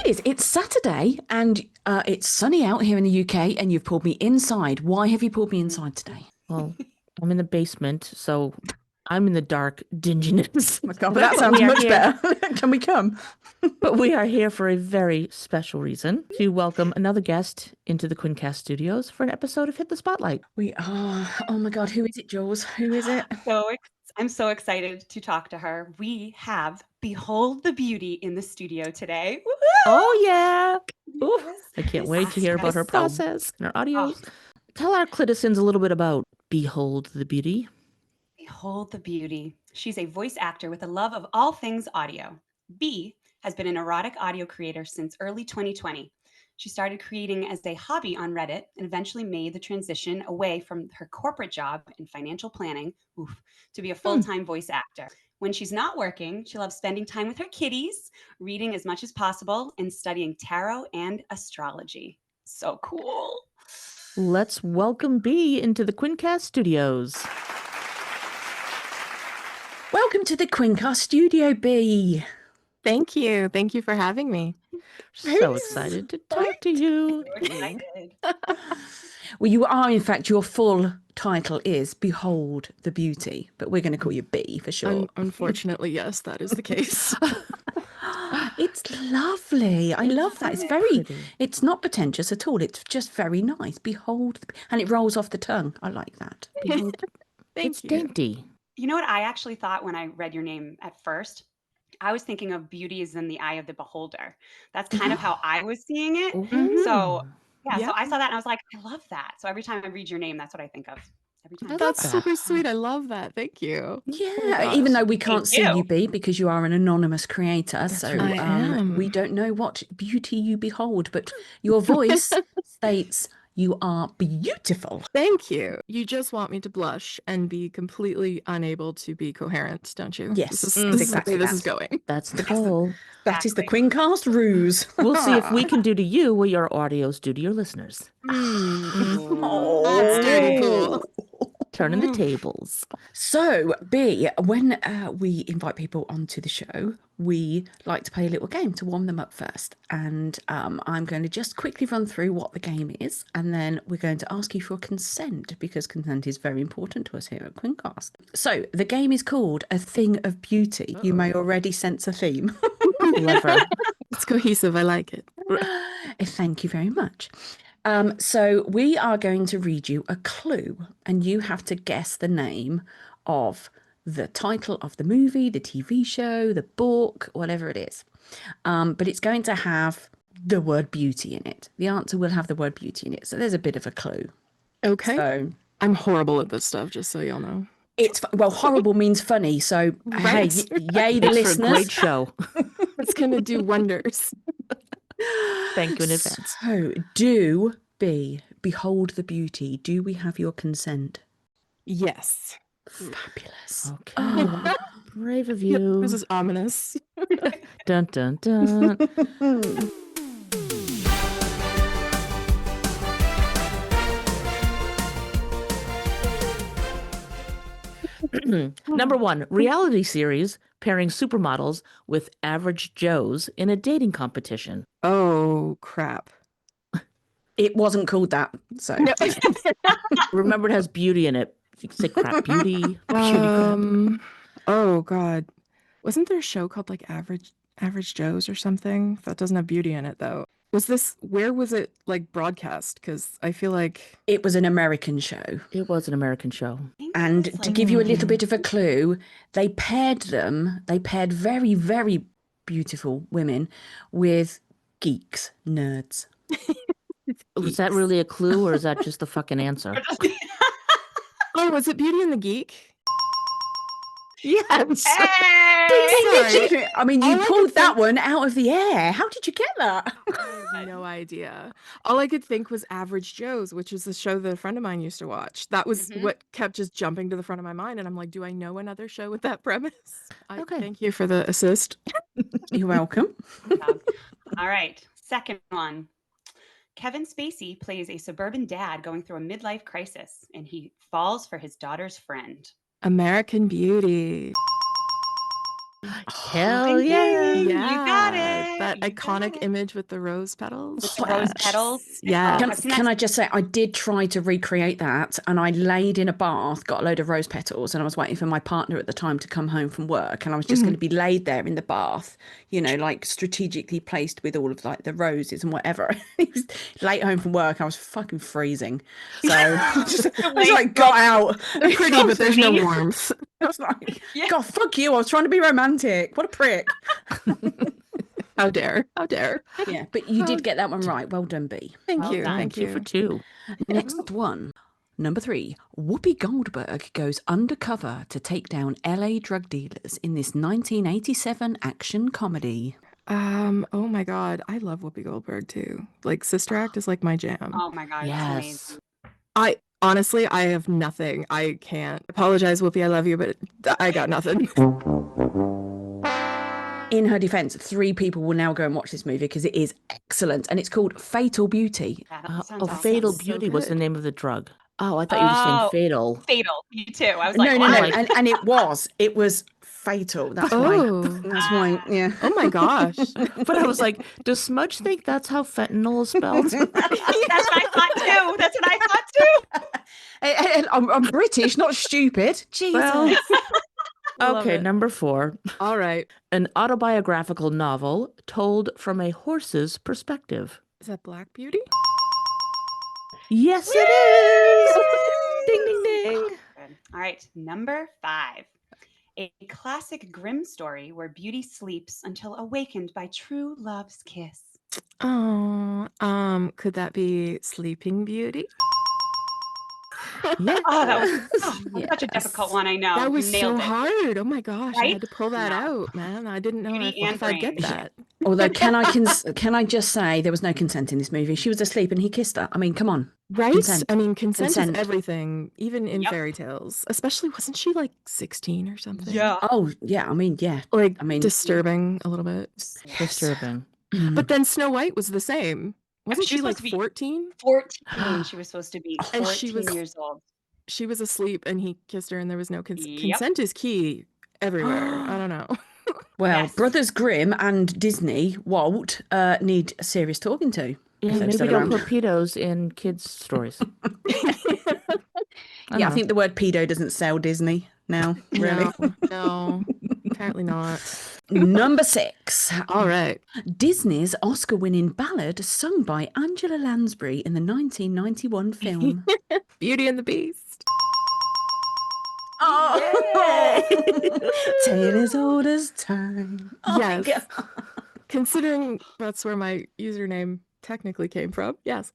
is. It's Saturday and it's sunny out here in the UK and you've pulled me inside. Why have you pulled me inside today? Well, I'm in the basement, so I'm in the dark dinginess. Oh my God, but that sounds much better. Can we come? But we are here for a very special reason, to welcome another guest into the Quincast studios for an episode of Hit the Spotlight. We are. Oh my God, who is it, Jules? Who is it? I'm so excited to talk to her. We have Behold the Beauty in the studio today. Woo-hoo! Oh, yeah. Yes. I can't wait to hear about her process and her audios. Tell our citizens a little bit about Behold the Beauty. Behold the Beauty. She's a voice actor with a love of all things audio. B has been an erotic audio creator since early 2020. She started creating as a hobby on Reddit and eventually made the transition away from her corporate job in financial planning to be a full-time voice actor. When she's not working, she loves spending time with her kitties, reading as much as possible, and studying tarot and astrology. So cool. Let's welcome B into the Quincast studios. Welcome to the Quincast studio, B. Thank you. Thank you for having me. So excited to talk to you. So excited. Well, you are, in fact, your full title is Behold the Beauty, but we're going to call you B for sure. Unfortunately, yes, that is the case. It's lovely. I love that. It's very, it's not pretentious at all. It's just very nice. Behold, and it rolls off the tongue. I like that. Behold. It's dainty. You know what I actually thought when I read your name at first? I was thinking of beauty is in the eye of the beholder. That's kind of how I was seeing it. So so I saw that and I was like, I love that. So every time I read your name, that's what I think of. Every time. That's super sweet. I love that. Thank you. Yeah, even though we can't see you, B, because you are an anonymous creator. So we don't know what beauty you behold, but your voice states you are beautiful. Thank you. You just want me to blush and be completely unable to be coherent, don't you? Yes, this is exactly this is going. That's the goal. That is the Quincast ruse. We'll see if we can do to you what your audios do to your listeners. That's dirty cool. Turning the tables. So, B, when we invite people onto the show, we like to play a little game to warm them up first. And I'm going to just quickly run through what the game is, and then we're going to ask you for consent, because consent is very important to us here at Quincast. So, the game is called A Thing of Beauty. You may already sense a theme. Clever. It's cohesive. I like it. Thank you very much. So we are going to read you a clue, and you have to guess the name of the title of the movie, the TV show, the book, whatever it is. But it's going to have the word beauty in it. The answer will have the word beauty in it. So there's a bit of a clue. Okay. So I'm horrible at this stuff, just so y'all know. It's horrible means funny. So hey, yay the listeners! Great show. It's gonna do wonders. Thank you in advance. So behold the beauty. Do we have your consent? Yes. Fabulous. Okay. Brave of you. This is ominous. Dun dun dun. Number 1, reality series pairing supermodels with average Joes in a dating competition. Oh, crap. It wasn't called that. So No. Remember, it has beauty in it. You can say crap beauty. Crap. Oh, God. Wasn't there a show called like Average Joe's or something? That doesn't have beauty in it, though. Where was it like broadcast? Because I feel like it was an American show. It was an American show. And to give you a little bit of a clue, they paired very, very beautiful women with geeks, nerds. Was that really a clue, or is that just the fucking answer? Oh, was it Beauty and the Geek? Yes. Hey! I mean, you pulled that one out of the air. How did you get that? I have no idea. All I could think was Average Joe's, which is a show that a friend of mine used to watch. That was what kept just jumping to the front of my mind. And I'm like, do I know another show with that premise? Okay. Thank you for the assist. You're welcome. All right. Second one. Kevin Spacey plays a suburban dad going through a midlife crisis, and he falls for his daughter's friend. American Beauty. Hell yeah. You got it. that You iconic got it. image with the rose petals? With the rose petals. Yeah. Oh, I've seen Can that. I just say, I did try to recreate that, and I laid in a bath, got a load of rose petals, and I was waiting for my partner at the time to come home from work, and I was just going to be laid there in the bath, you know, like strategically placed with all of like the roses and whatever. He was late home from work. I was fucking freezing, so I just like got out. They're pretty, but there's no warmth. I was like, God, fuck you! I was trying to be romantic. What a prick. How dare? How dare? Yeah, but you did get that one right. Well done, B. Thank Well you. done. Thank Two for you. 2. Next one. Number 3. Whoopi Goldberg goes undercover to take down LA drug dealers in this 1987 action comedy. Oh my God. I love Whoopi Goldberg too. Like Sister Act is like my jam. Oh my God, it's amazing. I honestly, I have nothing. I can't apologize, Whoopi. I love you, but I got nothing. In her defense, 3 people will now go and watch this movie because it is excellent, and it's called Fatal Beauty. That sounds awesome. Fatal So Beauty was the good. name of the drug. Oh, I thought you were just saying fatal. Fatal. Me too. I was No, like, no, what? no, and it was fatal. That's why. That's why. Yeah. Oh my gosh. But I was like, does Smudge think that's how fentanyl is spelled? That's what I thought too. That's what I thought too. And I'm British, not stupid. Jesus. Well, Love okay, it. number 4. All right. An autobiographical novel told from a horse's perspective. Is that Black Beauty? Yes, it is. Ding, ding, ding. Good. All right, number 5. A classic grim story where beauty sleeps until awakened by true love's kiss. Oh, could that be Sleeping Beauty? Yes. Oh, that was such a difficult one. I know. That was so Nailed it. hard. Oh my gosh, I Right? had to pull that No. out, man. I didn't know Beauty if and I'd get brain. that. Although, can I just say there was no consent in this movie. She was asleep and he kissed her. I mean, come on. Right? Consent. I mean, consent Consent. is everything, even in Yep. fairy tales. Especially, wasn't she like 16 or something? Oh, yeah. I mean, yeah. Like, I mean- disturbing a little bit. Disturbing. But then Snow White was the same. Wasn't she she was like supposed to be- 14? 14. She was supposed to be 14 And she was- years old. She was asleep and he kissed her and there was no consent. Yep. Consent is key everywhere. I don't know. Well, Yes. Brothers Grimm and Disney, Walt, need a serious talking to. Yeah, If they're maybe still don't around. put pedos in kids' stories. Yeah, I think the word pedo doesn't sell Disney now, really. No, apparently not. Number 6. All right. Disney's Oscar-winning ballad sung by Angela Lansbury in the 1991 film. Beauty and the Beast. Oh, tale as old as time. Oh my Yes. God. Considering that's where my username technically came from. Yes.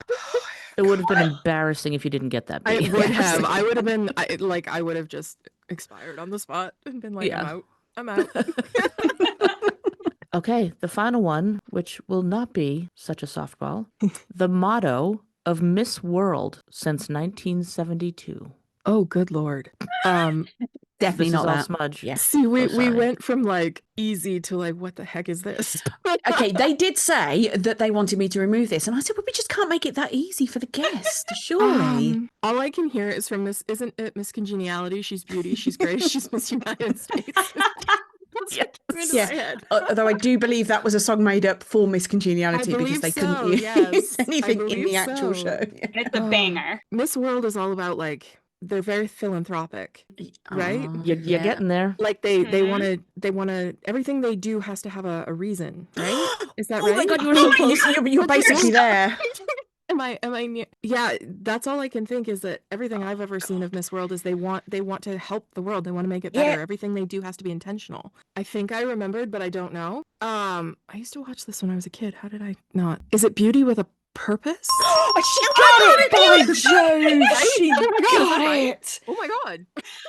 It would have been embarrassing if you didn't get that. I B. would have. I would have been I would have just expired on the spot and been like, Yeah. I'm out. Okay, the final one, which will not be such a softball. The motto of Miss World since 1972. Oh, good Lord. Definitely This not is all that. Smudge. Yeah. See, we sorry. went from like easy to like, what the heck is this? Okay, they did say that they wanted me to remove this, and I said, well, we just can't make it that easy for the guest, surely. All I can hear is from Miss, isn't it Miss Congeniality? She's beauty, she's grace, she's Miss United States. That's what came into my head. Although I do believe that was a song made up for Miss Congeniality because believe they so, couldn't use yes. I anything in believe the actual so. show. And it's a banger. Miss World is all about like, they're very philanthropic, right? Oh, You're yeah. getting there. Like they want to everything they do has to have a reason, right? Is that Oh right? my God, you were so close. You're basically there. Am I yeah, that's all I can think is that everything I've ever seen of Miss World is they want to help the world. They want to make it better. Yeah. Everything they do has to be intentional. I think I remembered, but I don't know. I used to watch this when I was a kid. How did I not? Is it Beauty with a Purpose? She got it, by Jove. She Oh my God. got it. Oh my God.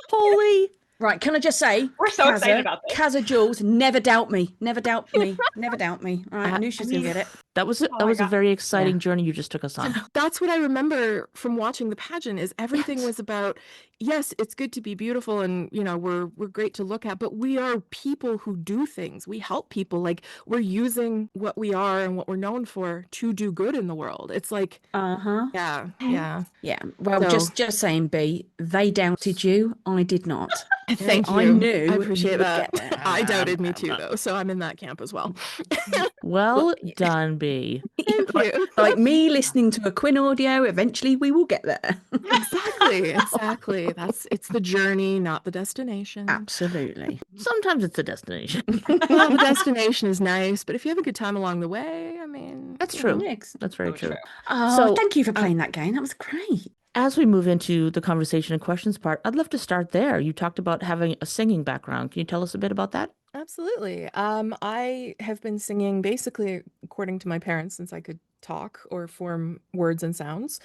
Holy. Right, can I just say, We're so excited about this. Kazza Jules, never doubt me. Never doubt me. Never doubt me. All right, I knew she was going to get it. That was my a God. very exciting journey you just took us on. That's what I remember from watching the pageant is everything was about yes, it's good to be beautiful and, we're great to look at, but we are people who do things. We help people. Like, we're using what we are and what we're known for to do good in the world. It's like, yeah. Yeah. Well, So just saying, B, they doubted you. I did not. Okay? thank I you. knew I you appreciate would that. get there. I doubted me too, though. So I'm in that camp as well. Well done, B. Thank you. Like me listening to a Quinn audio, eventually we will get there. Exactly. It's the journey, not the destination. Absolutely. Sometimes it's a destination. Well, the destination is nice, but if you have a good time along the way, I mean, That's true. Next. That's very true. Oh, So, thank you for playing that game. That was great. as we move into the conversation and questions part, I'd love to start there. You talked about having a singing background. Can you tell us a bit about that? Absolutely. I have been singing basically according to my parents since I could talk or form words and sounds.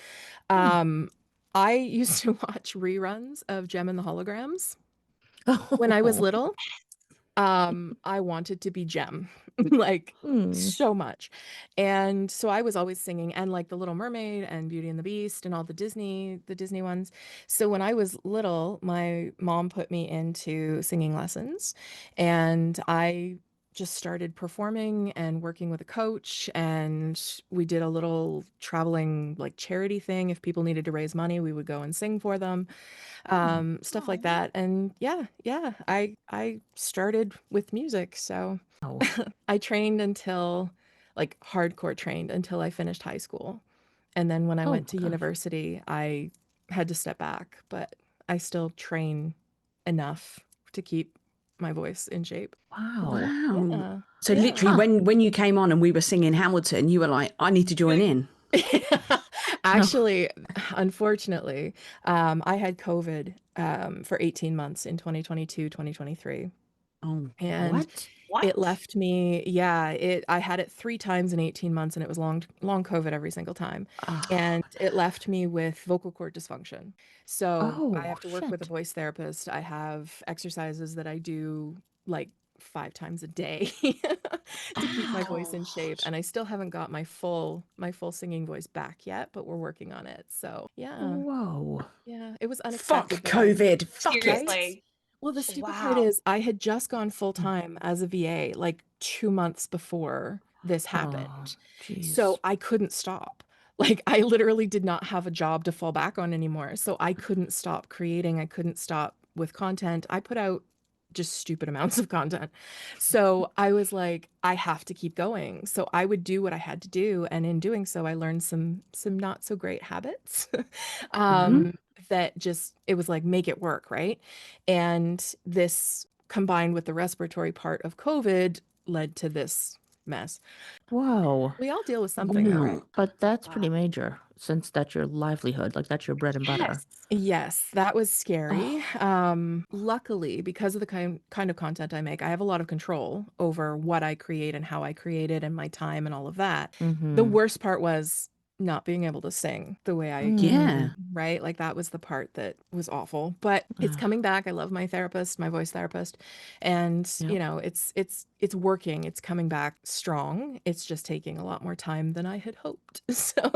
I used to watch reruns of Gem and the Holograms when I was little. I wanted to be Gem, like so much. And so I was always singing and like The Little Mermaid and Beauty and the Beast and all the Disney ones. So when I was little, my mom put me into singing lessons and I just started performing and working with a coach, and we did a little traveling like charity thing. If people needed to raise money, we would go and sing for them, stuff like that. And I started with music. So I trained until like hardcore trained until I finished high school. And then when I went to university, I had to step back, but I still train enough to keep my voice in shape. Wow. Yeah. So literally when you came on and we were singing Hamilton, you were like, I need to join in. Actually, unfortunately, I had COVID for 18 months in 2022, 2023. Oh, And it left me, I had it 3 times in 18 months, and it was long COVID every single time. And it left me with vocal cord dysfunction. So I have to work with a voice therapist. I have exercises that I do like 5 times a day to keep my voice in shape. And I still haven't got my full singing voice back yet, but we're working on it. So yeah. Whoa. Yeah, it was unexpected. Fuck COVID. Fuck it. Seriously. Well, the stupid part is I had just gone full time as a VA like 2 months before this happened. So I couldn't stop. Like, I literally did not have a job to fall back on anymore. So I couldn't stop creating. I couldn't stop with content. I put out just stupid amounts of content. So I was like, I have to keep going. So I would do what I had to do. And in doing so, I learned some not so great habits. That just, it was like, make it work, right? And this combined with the respiratory part of COVID led to this mess. Whoa. We all deal with something, though, right? But that's pretty major, since that's your livelihood, like that's your bread and butter. Yes, that was scary. Luckily, because of the kind of content I make, I have a lot of control over what I create and how I create it and my time and all of that. The worst part was not being able to sing the way I right? Like, that was the part that was awful, but it's coming back. I love my therapist, my voice therapist, and it's working. It's coming back strong. It's just taking a lot more time than I had hoped. So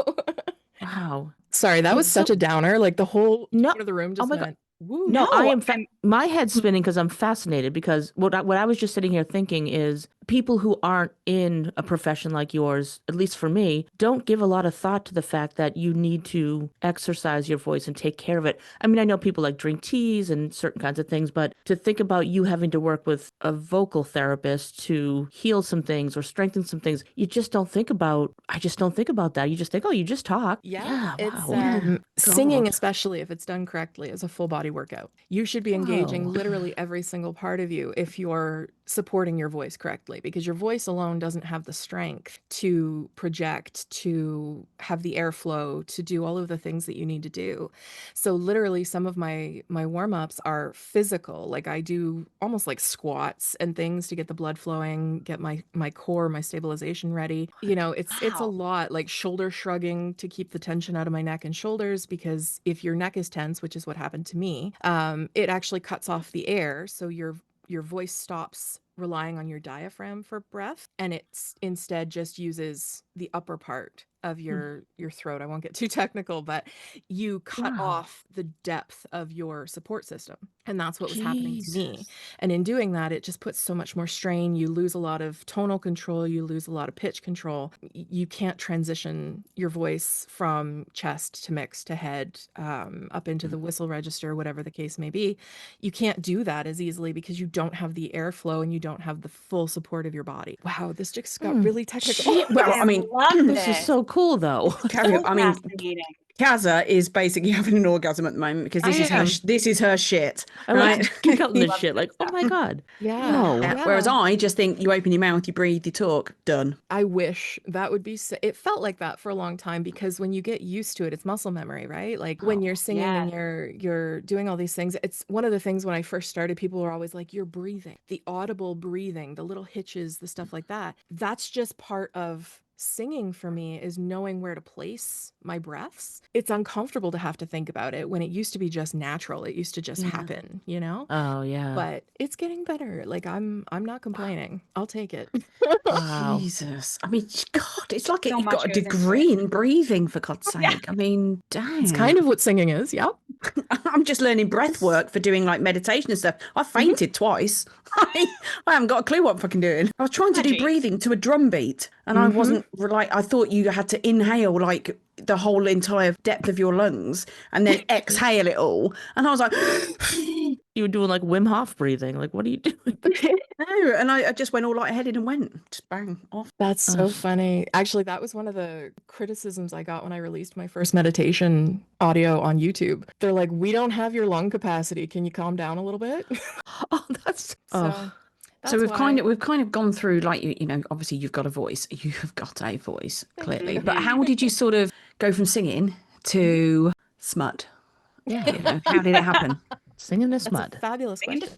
wow. Sorry, that was such a downer. Like, the whole of the room just went, woo. No, I am my head's spinning because I'm fascinated, because what I was just sitting here thinking is people who aren't in a profession like yours, at least for me, don't give a lot of thought to the fact that you need to exercise your voice and take care of it. I mean, I know people like drink teas and certain kinds of things, but to think about you having to work with a vocal therapist to heal some things or strengthen some things, you just don't think about, I just don't think about that. You just think, oh, you just talk. Yeah, it's wow. singing, especially if it's done correctly, is a full body workout. You should be engaging literally every single part of you if you're supporting your voice correctly, because your voice alone doesn't have the strength to project, to have the airflow, to do all of the things that you need to do. So literally some of my warm-ups are physical. Like, I do almost like squats and things to get the blood flowing, get my core, my stabilization ready. You know, it's a lot, like shoulder shrugging to keep the tension out of my neck and shoulders, because if your neck is tense, which is what happened to me, it actually cuts off the air. So your voice stops relying on your diaphragm for breath, and it instead just uses the upper part of your throat. I won't get too technical, but you cut off the depth of your support system. And that's what was happening to me. And in doing that, it just puts so much more strain. You lose a lot of tonal control. You lose a lot of pitch control. You can't transition your voice from chest to mix to head, up into the whistle register, whatever the case may be. You can't do that as easily because you don't have the airflow and you don't have the full support of your body. Wow, this just got really technical. Well, I mean, this is so cool, though. So I mean, fascinating. Kaza is basically having an orgasm at the moment because this is her shit, I right? like geek out in this shit. Like, oh my god. Yeah. Whoa. Yeah. Whereas I just think you open your mouth, you breathe, you talk, done. I wish that would be it felt like that for a long time because when you get used to it, it's muscle memory, right? Like when you're singing and you're doing all these things, it's one of the things when I first started, people were always like, you're breathing, the audible breathing, the little hitches, the stuff like that. That's just part of singing for me, is knowing where to place my breaths. It's uncomfortable to have to think about it when it used to be just natural. It used to just happen, you know? Oh yeah. But it's getting better. Like I'm not complaining. I'll take it. Wow. Jesus. I mean, God, it's like So you've much got a goes into degree in breathing, for God's sake. I mean, damn. It's kind of what singing is. Yep. I'm just learning breath work for doing like meditation and stuff. I fainted twice. I haven't got a clue what I'm fucking doing. I was trying to do breathing to a drum beat and I wasn't like, I thought you had to inhale like the whole entire depth of your lungs and then exhale it all. And I was like, You were doing like Wim Hof breathing. Like, what are you doing? no. And I just went all lightheaded and went just bang off. That's so funny. Actually, that was one of the criticisms I got when I released my first meditation audio on YouTube. They're like, we don't have your lung capacity. Can you calm down a little bit? Oh, that's So we've kind of gone through, like, you know, obviously you've got a voice. You have got a voice, clearly. But how did you sort of go from singing to smut? Yeah. You know, how did it happen? Singing this That's mud. a fabulous question.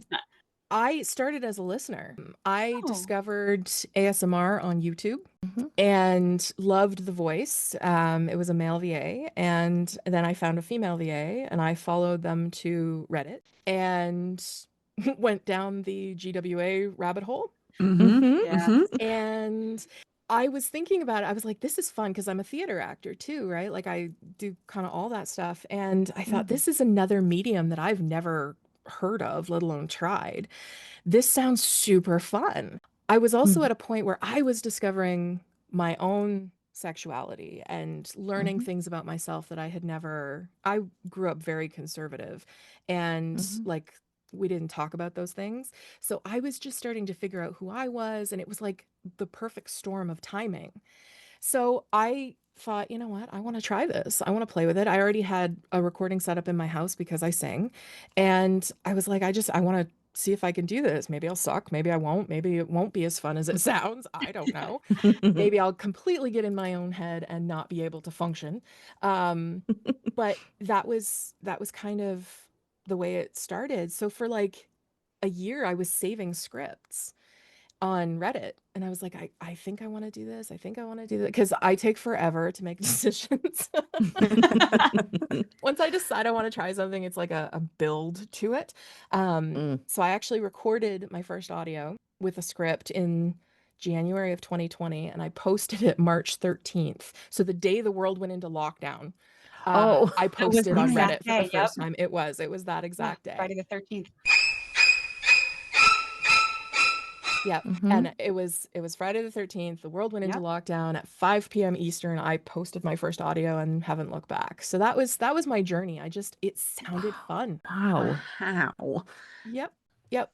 I started as a listener. I discovered ASMR on YouTube and loved the voice. It was a male VA. And then I found a female VA and I followed them to Reddit and went down the GWA rabbit hole. And I was thinking about it. I was like, this is fun because I'm a theater actor too, right? Like I do kind of all that stuff. And I thought, this is another medium that I've never heard of, let alone tried. This sounds super fun. I was also at a point where I was discovering my own sexuality and learning things about myself that I had never. I grew up very conservative and like we didn't talk about those things. So I was just starting to figure out who I was, and it was like the perfect storm of timing. So I thought, you know what? I want to try this. I want to play with it. I already had a recording set up in my house because I sing. And I was like, I want to see if I can do this. Maybe I'll suck. Maybe I won't. Maybe it won't be as fun as it sounds. I don't know. Maybe I'll completely get in my own head and not be able to function. But that was kind of the way it started. So for like a year, I was saving scripts on Reddit. And I was like, I think I want to do this. I think I want to do that. Because I take forever to make decisions. Once I decide I want to try something, it's like a build to it. So I actually recorded my first audio with a script in January of 2020. And I posted it March 13th. So the day the world went into lockdown. I posted on Reddit for the first time. It was that exact day. Friday the 13th. Yep. And it was Friday the 13th. The world went into lockdown at 5 p.m. Eastern. I posted my first audio and haven't looked back. So that was my journey. It sounded fun. Wow. How? Yep.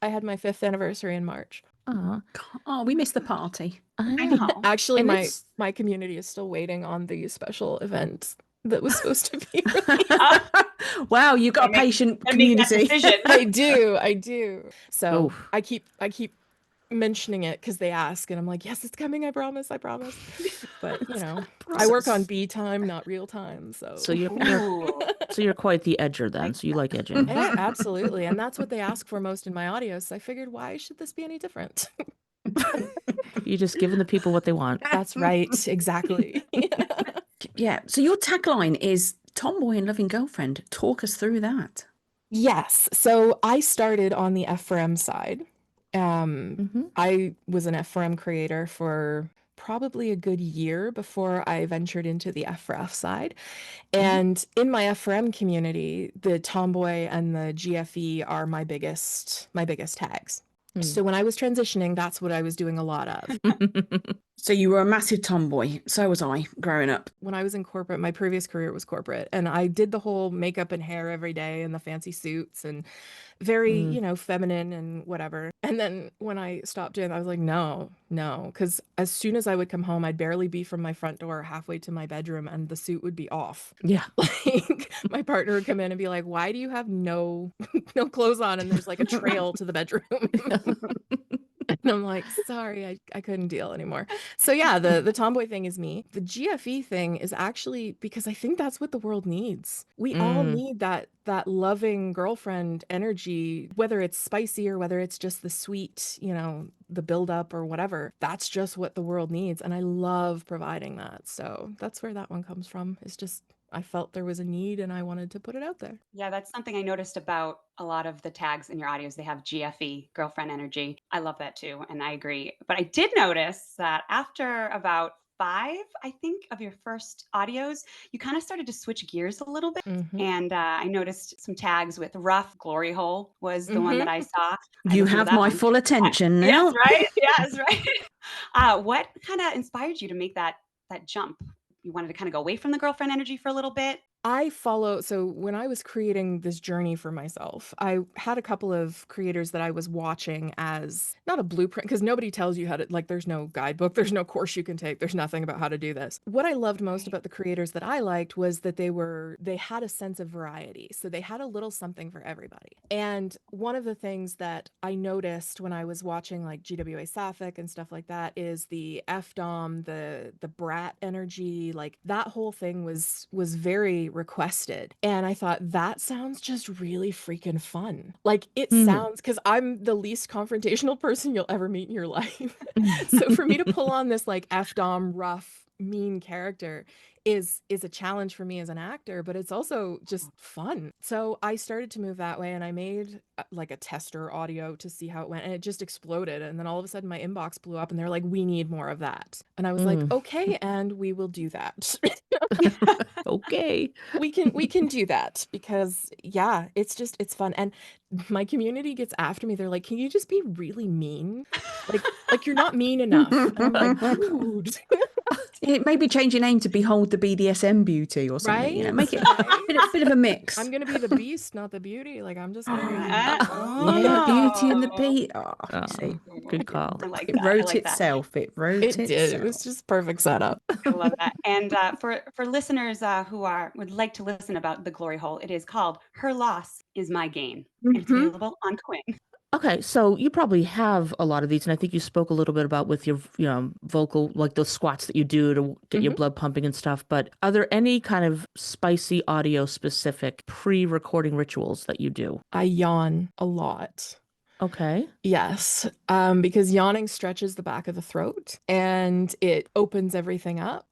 I had my 5th anniversary in March. Oh, we missed the party. I know. Actually, my community is still waiting on the special event that was supposed to be released. Wow, you've got a patient community. I do. So I keep mentioning it because they ask and I'm like, yes, it's coming, I promise. But you know, I work on B time, not real time. So you're quite the edger then. So you like edging. Yeah, absolutely. And that's what they ask for most in my audios. So I figured, why should this be any different? You're just giving the people what they want. That's right. Exactly. Yeah. So your tagline is Tomboy and Loving Girlfriend. Talk us through that. Yes. So I started on the F4M side. I was an F4M creator for probably a good year before I ventured into the F for F side. And in my F4M community, the tomboy and the GFE are my biggest tags. So when I was transitioning, that's what I was doing a lot of. So you were a massive tomboy. So was I growing up. When I was in corporate, my previous career was corporate, and I did the whole makeup and hair every day and the fancy suits and very, you know, feminine and whatever. And then when I stopped doing that, I was like, no, because as soon as I would come home, I'd barely be from my front door halfway to my bedroom and the suit would be off. Yeah. Like my partner would come in and be like, why do you have no clothes on? And there's like a trail to the bedroom. And I'm like, sorry, I couldn't deal anymore. So yeah, the tomboy thing is me. The GFE thing is actually because I think that's what the world needs. We all need that loving girlfriend energy, whether it's spicy or whether it's just the sweet, you know, the buildup or whatever. That's just what the world needs. And I love providing that. So that's where that one comes from. It's just I felt there was a need and I wanted to put it out there. Yeah, that's something I noticed about a lot of the tags in your audios. They have GFE, girlfriend energy. I love that too. And I agree. But I did notice that after about 5, I think, of your first audios, you kind of started to switch gears a little bit. And I noticed some tags with rough, glory hole was the one that I saw. You have my full attention now. Yes, right? Yes, right. What kind of inspired you to make that jump? You wanted to kind of go away from the girlfriend energy for a little bit? So when I was creating this journey for myself, I had a couple of creators that I was watching as not a blueprint, because nobody tells you how to, like, there's no guidebook, there's no course you can take, there's nothing about how to do this. What I loved most about the creators that I liked was that they had a sense of variety. So they had a little something for everybody. And one of the things that I noticed when I was watching like GWA Sapphic and stuff like that is the FDOM, the brat energy, like that whole thing was very requested. And I thought that sounds just really freaking fun. Like it sounds, because I'm the least confrontational person you'll ever meet in your life. So for me to pull on this like FDOM rough, mean character is a challenge for me as an actor, but it's also just fun. So I started to move that way and I made like a tester audio to see how it went and it just exploded. And then all of a sudden my inbox blew up and they're like, we need more of that. And I was like, okay, and we will do that. Okay. We can do that because yeah, it's fun. And my community gets after me. They're like, can you just be really mean? Like you're not mean enough. And I'm like, dude. Maybe change your name to Behold the BDSM Beauty or something. Right? You know, make it a bit of a mix. I'm gonna be the beast, not the beauty. Like I'm just gonna be yeah, Beauty and the Beast. Good call. It wrote itself. It wrote itself. It was just perfect setup. I love that. And for listeners who would like to listen about the glory hole, it is called Her Loss is My Gain. It's available on Quinn. Okay, so you probably have a lot of these, and I think you spoke a little bit about with your, vocal, like those squats that you do to get your blood pumping and stuff. But are there any kind of spicy audio specific pre-recording rituals that you do? I yawn a lot. Okay. Yes, because yawning stretches the back of the throat and it opens everything up.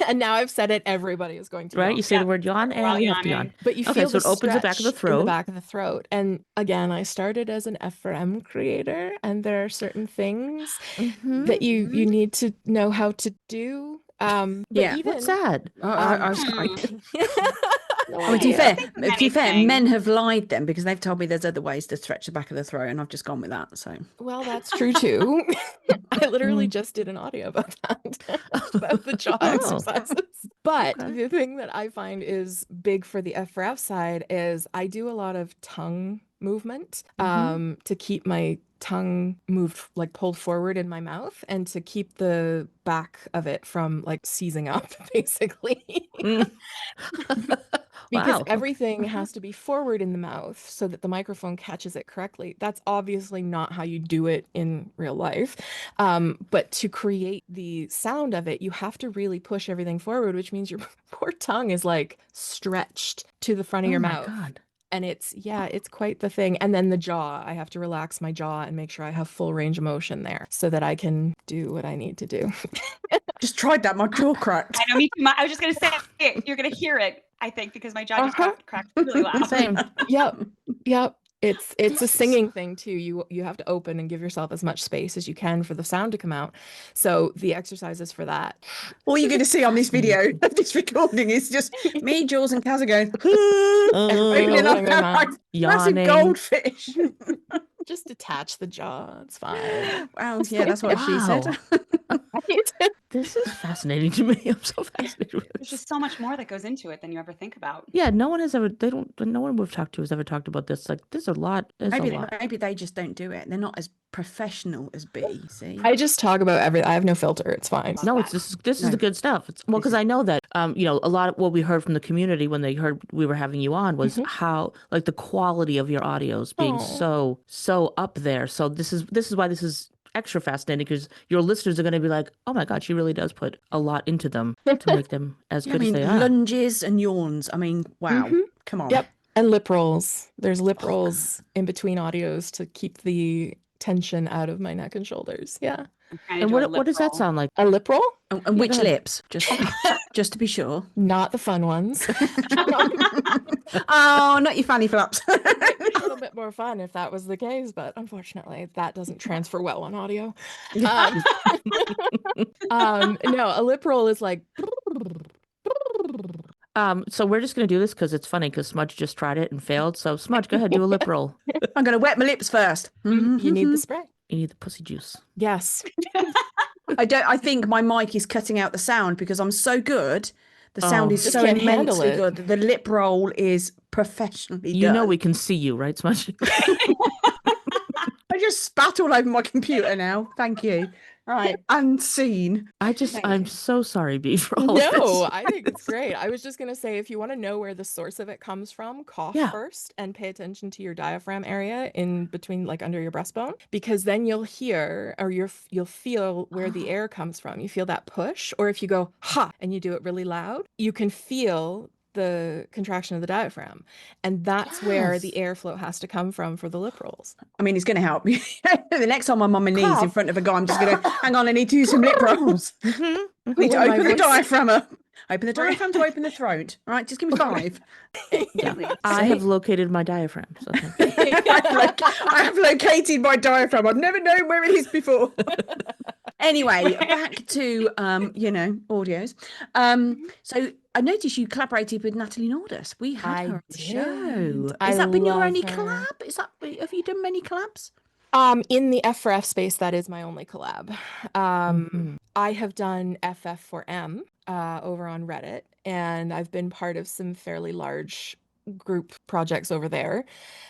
And now I've said it, everybody is going to yawn. You say the word yawn and you have to yawn. But you feel so it opens the back of the throat. In the back of the throat. And again, I started as an F4M creator, and there are certain things that you need to know how to do. What's that? I was quite... to be fair, men have lied then because they've told me there's other ways to stretch the back of the throat, and I've just gone with that. So, well, that's true too. I literally just did an audio about that, about the jaw exercises. But the thing that I find is big for the F4F side is I do a lot of tongue movement to keep my tongue moved, like pulled forward in my mouth, and to keep the back of it from like seizing up, basically. Because everything has to be forward in the mouth so that the microphone catches it correctly. That's obviously not how you do it in real life. But to create the sound of it, you have to really push everything forward, which means your poor tongue is like stretched to the front of your mouth. God. And it's quite the thing. And then the jaw, I have to relax my jaw and make sure I have full range of motion there so that I can do what I need to do. Just tried that, my jaw cracked. I know, me too. I was just going to say it. You're going to hear it, I think, because my jaw just cracked really loud. Same. Yep. It's a singing thing too. You have to open and give yourself as much space as you can for the sound to come out. So the exercises for that. All you're going to see on this video of this recording is just me, Jules, and Kaz are going, opening up their like massive goldfish. Just detach the jaw. It's fine. Wow, yeah, that's what she said. This is fascinating to me. I'm so fascinated with There's this. just so much more that goes into it than you ever think about. Yeah, no one we've talked to has ever talked about this. Like, there's a lot. Maybe they just don't do it. They're not as professional as B. See, I just talk about everything. I have no filter. It's fine. No, this is the good stuff. Because I know that a lot of what we heard from the community when they heard we were having you on was how like the quality of your audios being so up there. So this is why this is extra fascinating, because your listeners are going to be like, oh my God, she really does put a lot into them to make them as good as they are. Lunges and yawns. I mean, wow. Come on. Yep. And lip rolls. There's lip rolls in between audios to keep the tension out of my neck and shoulders. Yeah. And what does that sound like? A lip roll? And which lips? Just to be sure. Not the fun ones. Oh, not your fanny flaps. A little bit more fun if that was the case, but unfortunately that doesn't transfer well on audio. No, a lip roll is like. So we're just gonna do this because it's funny, because Smudge just tried it and failed. So Smudge, go ahead, do a lip roll. I'm gonna wet my lips first. You need the spray. You need the pussy juice. Yes. I think my mic is cutting out the sound because I'm so good. The sound is so immensely good. The lip roll is professionally done. You know we can see you, right, Smudge? I just spat all over my computer now. Thank you. Right, unseen. I'm so sorry, B, for all of this. No, I think it's great. I was just going to say, if you want to know where the source of it comes from, cough first and pay attention to your diaphragm area in between, like under your breastbone, because then you'll hear, or you'll feel where the air comes from. You feel that push, or if you go, ha, and you do it really loud, you can feel the contraction of the diaphragm, and that's where the airflow has to come from for the lip rolls. I mean, it's going to help me. The next time I'm on my knees in front of a guy, I'm just going to hang on. I need to do some lip rolls. I need to open the diaphragm up. Open the diaphragm to open the throat. All right, just give me 5. I have located my diaphragm. So. I have located my diaphragm. I've never known where it is before. Anyway, back to audios. So I noticed you collaborated with Natalie Nordus. We had her on the show. Has that been your only collab? Have you done many collabs? In the F for F space, that is my only collab. I have done FF4M over on Reddit, and I've been part of some fairly large group projects over there.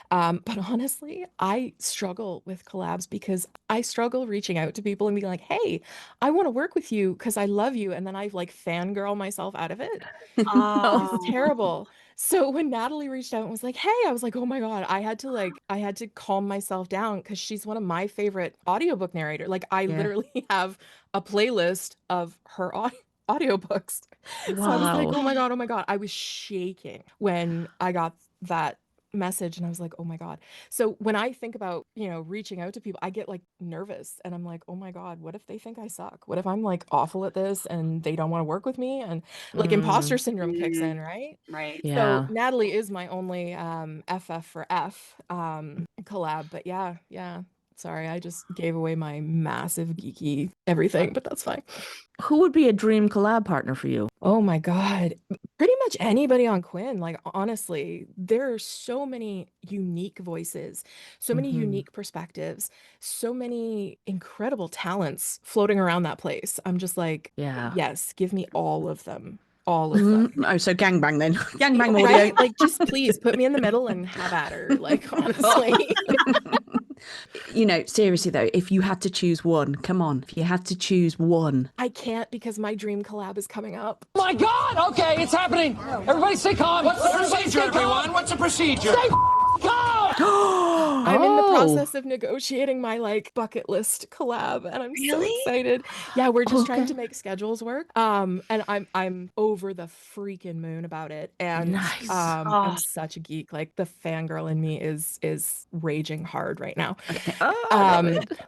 But honestly, I struggle with collabs because I struggle reaching out to people and being like, hey, I want to work with you because I love you. And then I like fangirl myself out of it. It's terrible. So when Natalie reached out and was like, hey, I was like, oh my God, I had to calm myself down because she's one of my favorite audiobook narrators. Like I literally have a playlist of her audiobooks. Wow. So I was like, oh my God. I was shaking when I got that message and I was like, oh my God. So when I think about, reaching out to people, I get like nervous and I'm like, oh my God, what if they think I suck? What if I'm like awful at this and they don't want to work with me? And like imposter syndrome kicks in, right? Right. Yeah. So Natalie is my only FF for F collab, but yeah. Sorry, I just gave away my massive geeky everything, but that's fine. Who would be a dream collab partner for you? Oh my God. Pretty much anybody on Quinn. Like, honestly, there are so many unique voices, so many unique perspectives, so many incredible talents floating around that place. I'm just like, yes, give me all of them. All of them. Oh, so gangbang then. Gangbang audio. Right? Like, just please put me in the middle and have at her. Like, honestly. Seriously though, if you had to choose one, come on, if you had to choose one. I can't because my dream collab is coming up. Oh my God! Okay, it's happening. Everybody stay calm. What's the procedure, everyone? What's the procedure? Stay calm! I'm in the process of negotiating my bucket list collab, and I'm so excited. Yeah, we're just trying to make schedules work. And I'm over the freaking moon about it. And nice. I'm such a geek. Like the fangirl in me is raging hard right now. Okay.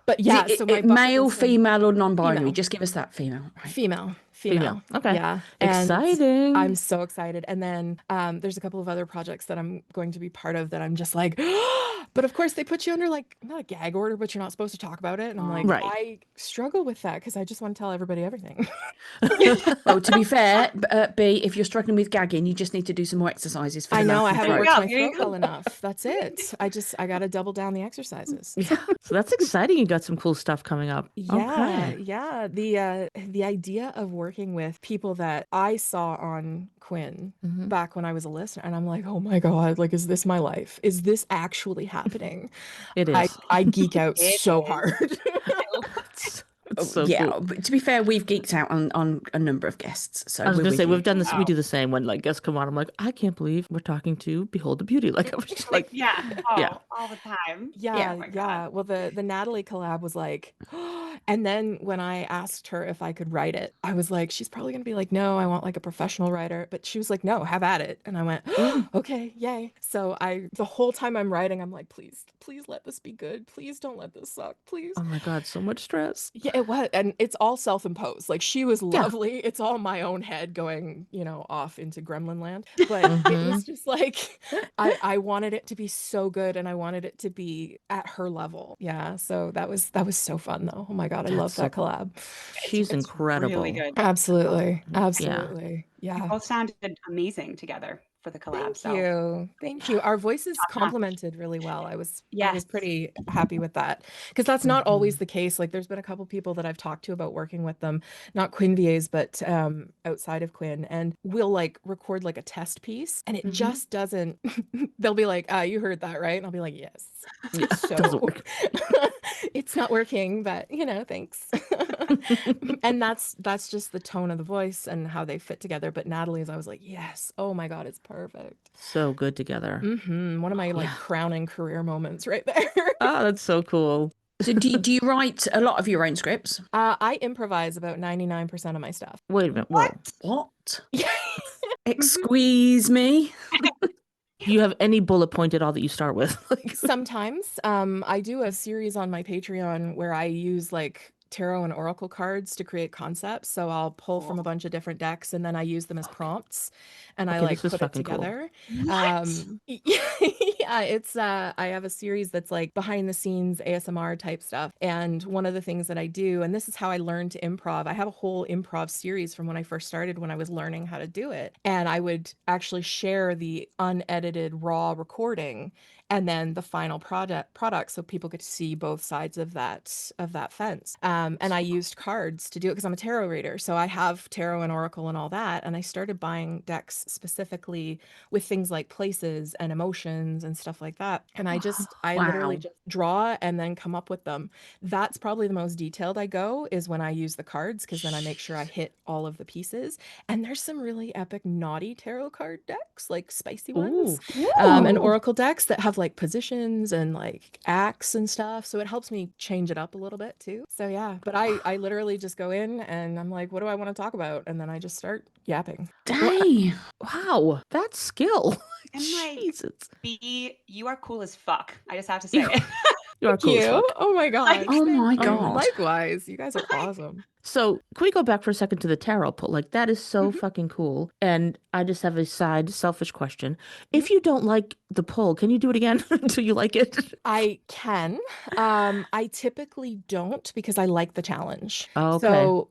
But yeah, so my male, female, or non-binary? Female. Just give us that female. Right? Female. Okay. Yeah. Exciting. I'm so excited. And then there's a couple of other projects that I'm going to be part of that I'm just like, But of course, they put you under like not a gag order, but you're not supposed to talk about it. And I'm like, Right. I struggle with that because I just want to tell everybody everything. Well, to be fair, B, if you're struggling with gagging, you just need to do some more exercises for the I know mouth I and haven't throat. worked my There you throat go. well enough. That's it. I got to double down the exercises. Yeah. So that's exciting. You got some cool stuff coming up. Yeah, Okay. yeah. The idea of working with people that I saw on Quinn back when I was a listener, and I'm like, oh my God, like, is this my life? Is this actually happening? It I is. I geek out It so is. hard. It's so Yeah, cool. but to be fair, we've geeked out on a number of guests, so I was we're gonna with say you. we've done this. We Wow. do the same when like guests come on. I'm like, I can't believe we're talking to Behold the Beauty. Like I was just like, Yeah. yeah. Oh, all the time. Yeah, Oh my God. yeah. Well, the Natalie collab was like, and then when I asked her if I could write it, I was like, she's probably gonna be like, no, I want like a professional writer. But she was like, no, have at it. And I went, okay, yay. So the whole time I'm writing, I'm like, please, please let this be good. Please don't let this suck, please. Oh my God, so much stress. Yeah, it was, and it's all self-imposed. Like she was Yeah. lovely. It's all my own head going, off into gremlin land. But it was just like I wanted it to be so good and I wanted it to be at her level. Yeah. So that was so fun though. Oh my God, I That's love so that collab. She's It's incredible. really good. Absolutely. Yeah. Absolutely. You Yeah. both sounded amazing together for the collab. Thank So you. Thank you. Our voices top notch. complemented really well. I was Yes. pretty happy with that because that's not always the case. Like there's been a couple people that I've talked to about working with them, not Quinn VAs, but outside of Quinn, and we'll like record like a test piece and it just doesn't they'll be like, you heard that, right? And I'll be like, yes. Yeah, So doesn't work. it's not working, but thanks. And that's just the tone of the voice and how they fit together. But Natalie's, I was like, yes, oh my God, it's perfect. So good together. One of my like Yeah. crowning career moments right there. Oh, that's so cool. So do you write a lot of your own scripts? I improvise about 99% of my stuff. Wait a minute. Whoa. What? Yeah. Excuse me? Do you have any bullet point at all that you start with? Like, Sometimes I do a series on my Patreon where I use like tarot and oracle cards to create concepts. So I'll pull from a bunch of different decks and then I use them as prompts and I Okay, like this is put it fucking cool. together. What? Yeah, it's I have a series that's like behind the scenes ASMR type stuff. And one of the things that I do, and this is how I learned to improv. I have a whole improv series from when I first started when I was learning how to do it. And I would actually share the unedited raw recording and then the final product so people could see both sides of that fence. And I used cards to do it because I'm a tarot reader, so I have tarot and oracle and all that, and I started buying decks specifically with things like places and emotions and stuff like that. And I literally Wow. just draw and then come up with them. That's probably the most detailed I go is when I use the cards because then I make sure I hit all of the pieces. And there's some really epic naughty tarot card decks, like spicy ones, Ooh. and Ooh. oracle decks that have like positions and like acts and stuff. So it helps me change it up a little bit too. So yeah, but I literally just go in and I'm like, what do I want to talk about? And then I just start yapping. Dang. Wow, that's skill. And like, Jesus. B, you are cool as fuck. I just have to say it. You are cool as fuck. Oh my God. Oh my Thank you. God. Likewise. You guys are awesome. So, can we go back for a second to the tarot pull? Like, that is so fucking cool. And I just have a side selfish question. If you don't like the pull, can you do it again until you like it? I can. I typically don't because I like the challenge. Okay. So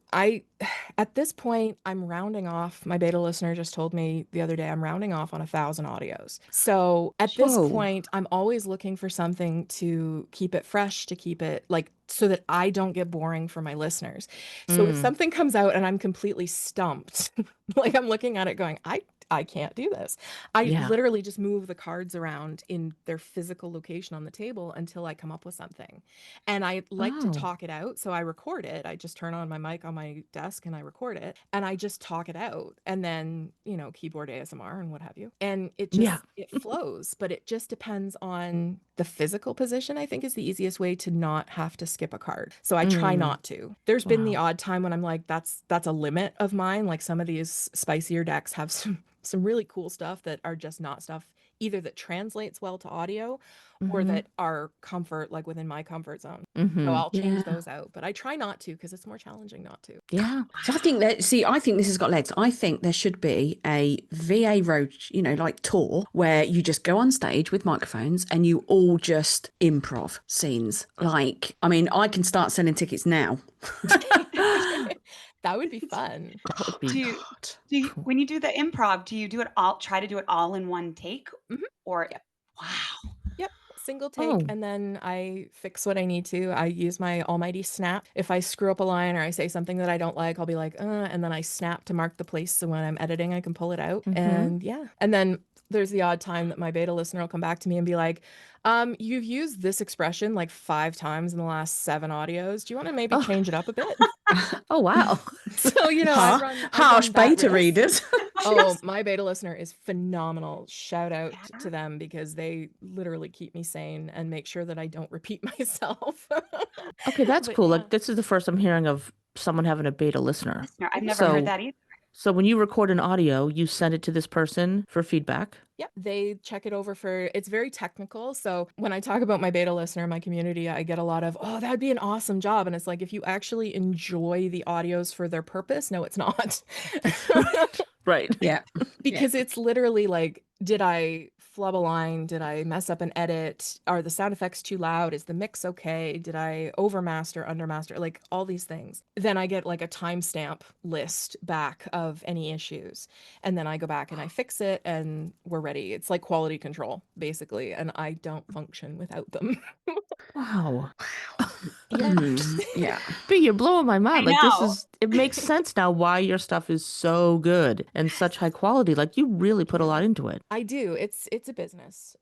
at this point, I'm rounding off. My beta listener just told me the other day I'm rounding off on 1,000 audios. So at this Whoa. point, I'm always looking for something to keep it fresh, to keep it like so that I don't get boring for my listeners. So if something comes out and I'm completely stumped, like I'm looking at it going, I can't do this. I Yeah. literally just move the cards around in their physical location on the table until I come up with something. And I like to Oh. talk it out. So I record it. I just turn on my mic on my desk and I record it and I just talk it out. And then, keyboard ASMR and what have you. And it just, Yeah. it flows, but it just depends on the physical position, I think is the easiest way to not have to skip a card. So I try not to. There's been the odd time when I'm like, that's a limit of mine. Like some of these spicier decks have some really cool stuff that are just not stuff either that translates well to audio or that are comfort, like within my comfort zone. So I'll change those out, but I try not to because it's more challenging not to. Yeah. So I think I think this has got legs. I think there should be a VA road, like tour where you just go on stage with microphones and you all just improv scenes. Like, I mean, I can start selling tickets now. That would be fun. That would be When you do the improv, do you do it all? Try to do it all in one take, or wow. Yep. Single take, and then I fix what I need to. I use my almighty snap. If I screw up a line or I say something that I don't like, I'll be like, and then I snap to mark the place so when I'm editing, I can pull it out. And yeah. And then there's the odd time that my beta listener will come back to me and be like, you've used this expression like 5 times in the last 7 audios. Do you want to maybe change it up a bit? Oh, wow. So, I run harsh that beta risk. readers. Oh, my beta listener is phenomenal. Shout out to them because they literally keep me sane and make sure that I don't repeat myself. Okay, that's But cool. yeah. Like, this is the first I'm hearing of someone having a beta listener. I've never heard that either. So when you record an audio, you send it to this person for feedback. Yep, they check it over it's very technical. So when I talk about my beta listener in my community, I get a lot of, oh, that'd be an awesome job. And it's like, if you actually enjoy the audios for their purpose, no, it's not. Right. Yeah. Because it's literally like, did I flub a line? Did I mess up an edit? Are the sound effects too loud? Is the mix okay? Did I overmaster, undermaster? Like all these things. Then I get like a timestamp list back of any issues. And then I go back and I fix it and we're ready. It's like quality control, basically. And I don't function without them. Wow. Yeah. But you're blowing my mind. I Like, know. it makes sense now why your stuff is so good and such high quality. Like, you really put a lot into it. I do. It's a business.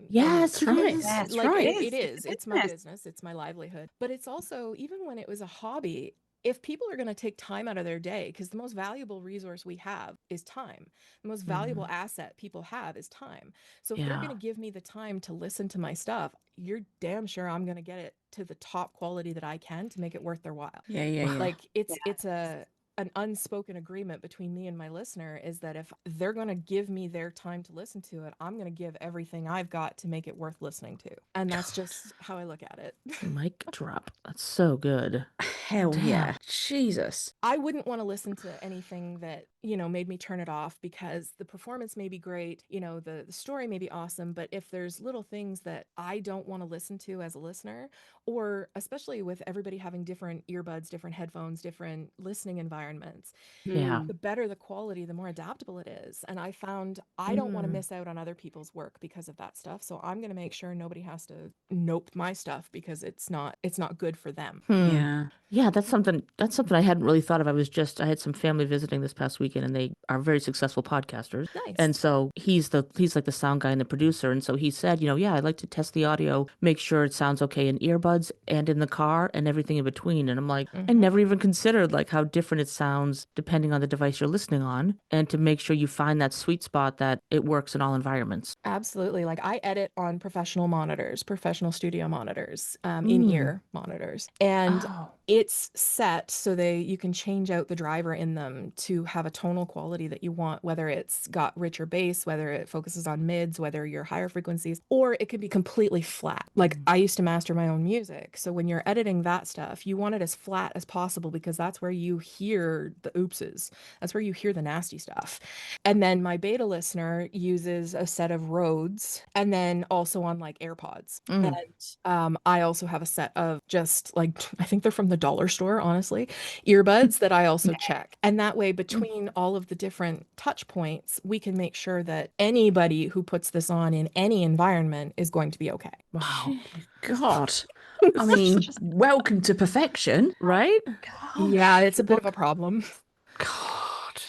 Yes, That's right. is. That's Like right. it is. It's my business. business. It's my livelihood. But it's also, even when it was a hobby, if people are going to take time out of their day, because the most valuable resource we have is time. The most valuable asset people have is time. So if they're going to give me the time to listen to my stuff, you're damn sure I'm going to get it to the top quality that I can to make it worth their while. Yeah. Like it's an unspoken agreement between me and my listener is that if they're going to give me their time to listen to it, I'm going to give everything I've got to make it worth listening to. And that's just how I look at it. Mic drop. That's so good. Hell yeah. Jesus. I wouldn't want to listen to anything that, made me turn it off because the performance may be great, the story may be awesome, but if there's little things that I don't want to listen to as a listener, or especially with everybody having different earbuds, different headphones, different listening environments, Yeah. the better the quality, the more adaptable it is. And I found I don't want to miss out on other people's work because of that stuff. So I'm going to make sure nobody has to nope my stuff because it's not good for them. Yeah. Yeah, that's something I hadn't really thought of. I had some family visiting this past weekend and they are very successful podcasters. Nice. And so he's like the sound guy and the producer. And so he said, yeah, I'd like to test the audio, make sure it sounds okay in earbuds and in the car and everything in between. And I'm like, I never even considered like how different it sounds depending on the device you're listening on, and to make sure you find that sweet spot that it works in all environments. Absolutely. Like I edit on professional monitors, professional studio monitors, in-ear monitors. And it's set so you can change out the driver in them to have a tonal quality that you want, whether it's got richer bass, whether it focuses on mids, whether you're higher frequencies, or it could be completely flat. Like I used to master my own music. So when you're editing that stuff, you want it as flat as possible because that's where you hear the oopses. That's where you hear the nasty stuff. And then my beta listener uses a set of Rhodes and then also on like AirPods. And I also have a set of just like, I think they're from the dollar store, honestly, earbuds that I also check. And that way, between all of the different touch points, we can make sure that anybody who puts this on in any environment is going to be okay. Wow. God. I mean, welcome to perfection. Right? Yeah, it's a bit of a problem. God.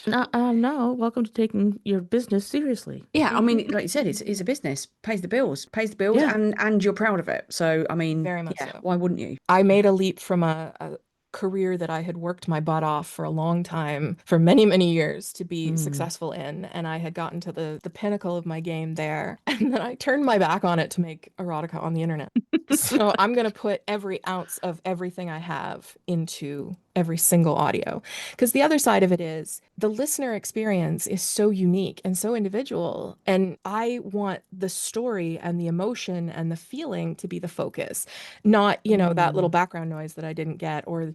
No, welcome to taking your business seriously. Yeah, I mean, like you said, it's a business, pays the bills, Yeah. and you're proud of it. So, I mean, Very much yeah, so. why wouldn't you? I made a leap from a career that I had worked my butt off for a long time, for many, many years to be successful in. And I had gotten to the pinnacle of my game there. And then I turned my back on it to make erotica on the internet. So I'm going to put every ounce of everything I have into every single audio. Because the other side of it is the listener experience is so unique and so individual. And I want the story and the emotion and the feeling to be the focus, not, you know, that little background noise that I didn't get, or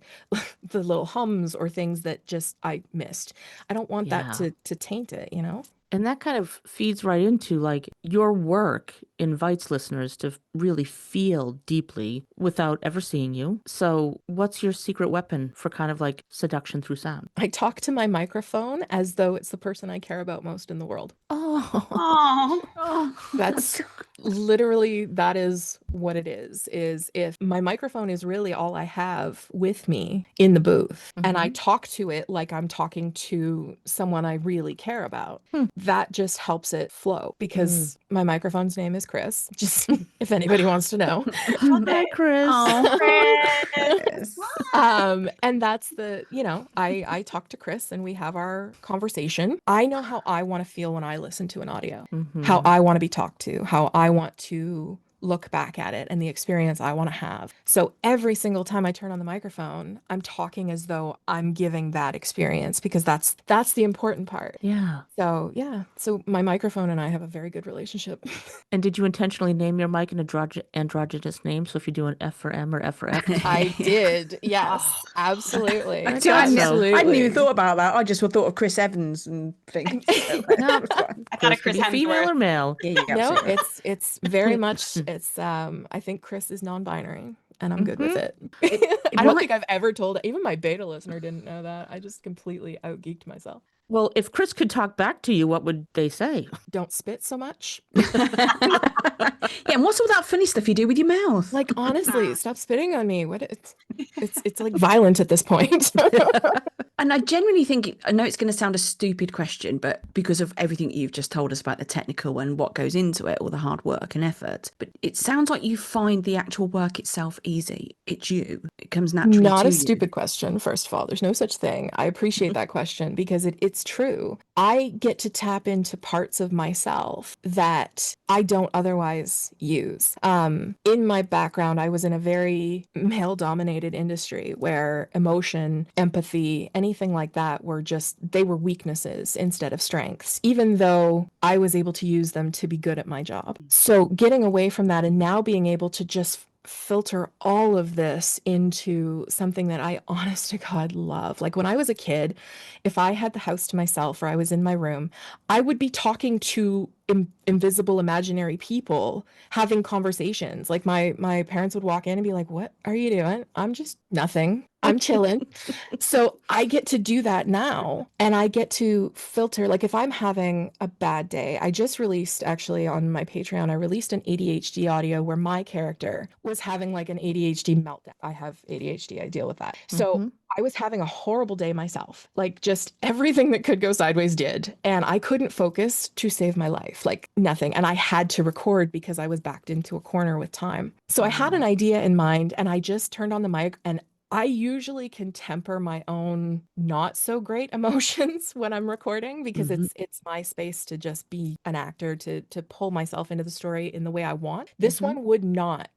the little hums or things that just I missed. I don't want that to taint it, you know? And that kind of feeds right into like your work invites listeners to really feel deeply without ever seeing you. So what's your secret weapon for kind of like seduction through sound? I talk to my microphone as though it's the person I care about most in the world. Oh, That's literally, that is what it is if my microphone is really all I have with me in the booth, and I talk to it like I'm talking to someone I really care about, that just helps it flow, because my microphone's name is Chris, just if anybody wants to know. Hi, Chris. Chris. And that's the, you know, I talk to Chris and we have our conversation. I know how I want to feel when I listen to an audio, how I want to be talked to, how I want to look back at it, and the experience I want to have. So every single time I turn on the microphone, I'm talking as though I'm giving that experience, because that's the important part. Yeah. So yeah, so my microphone and I have a very good relationship. And did you intentionally name your mic an androgynous name? So if you do an F for M or F for F? I did. Yes, absolutely. See, I hadn't even Absolutely. thought about that. I just thought of Chris Evans and things. No, I thought of Chris could be female or Hemsworth. male. Yeah, No, absolutely. it's very much, it's I think Chris is non-binary, and I'm good with it. I Well, don't think I've ever told, even my beta listener didn't know that. I just completely outgeeked myself. Well, if Chris could talk back to you, what would they say? Don't spit so much. yeah, and what's all that funny stuff you do with your mouth? Like, honestly, stop spitting on me. What it's like violent at this point. And I genuinely think, I know it's going to sound a stupid question, but because of everything you've just told us about the technical and what goes into it, all the hard work and effort, but it sounds like you find the actual work itself easy. It's you. It comes naturally Not to a you. stupid question, first of all. There's no such thing. I appreciate that question, because it's true. I get to tap into parts of myself that I don't otherwise use. In my background, I was in a very male-dominated industry where emotion, empathy, anything like that they were weaknesses instead of strengths, even though I was able to use them to be good at my job. So getting away from that and now being able to just filter all of this into something that I, honest to God, love. Like when I was a kid, if I had the house to myself or I was in my room, I would be talking to invisible imaginary people, having conversations. Like my parents would walk in and be like, "What are you doing?" I'm just nothing. I'm chilling. So I get to do that now, and I get to filter. Like if I'm having a bad day, I just released, actually on my Patreon, I released an ADHD audio where my character was having like an ADHD meltdown. I have ADHD, I deal with that. So I was having a horrible day myself, like just everything that could go sideways did. And I couldn't focus to save my life, like nothing. And I had to record because I was backed into a corner with time. So I had an idea in mind, and I just turned on the mic, and I usually can temper my own not so great emotions when I'm recording, because it's my space to just be an actor, to pull myself into the story in the way I want. This one would not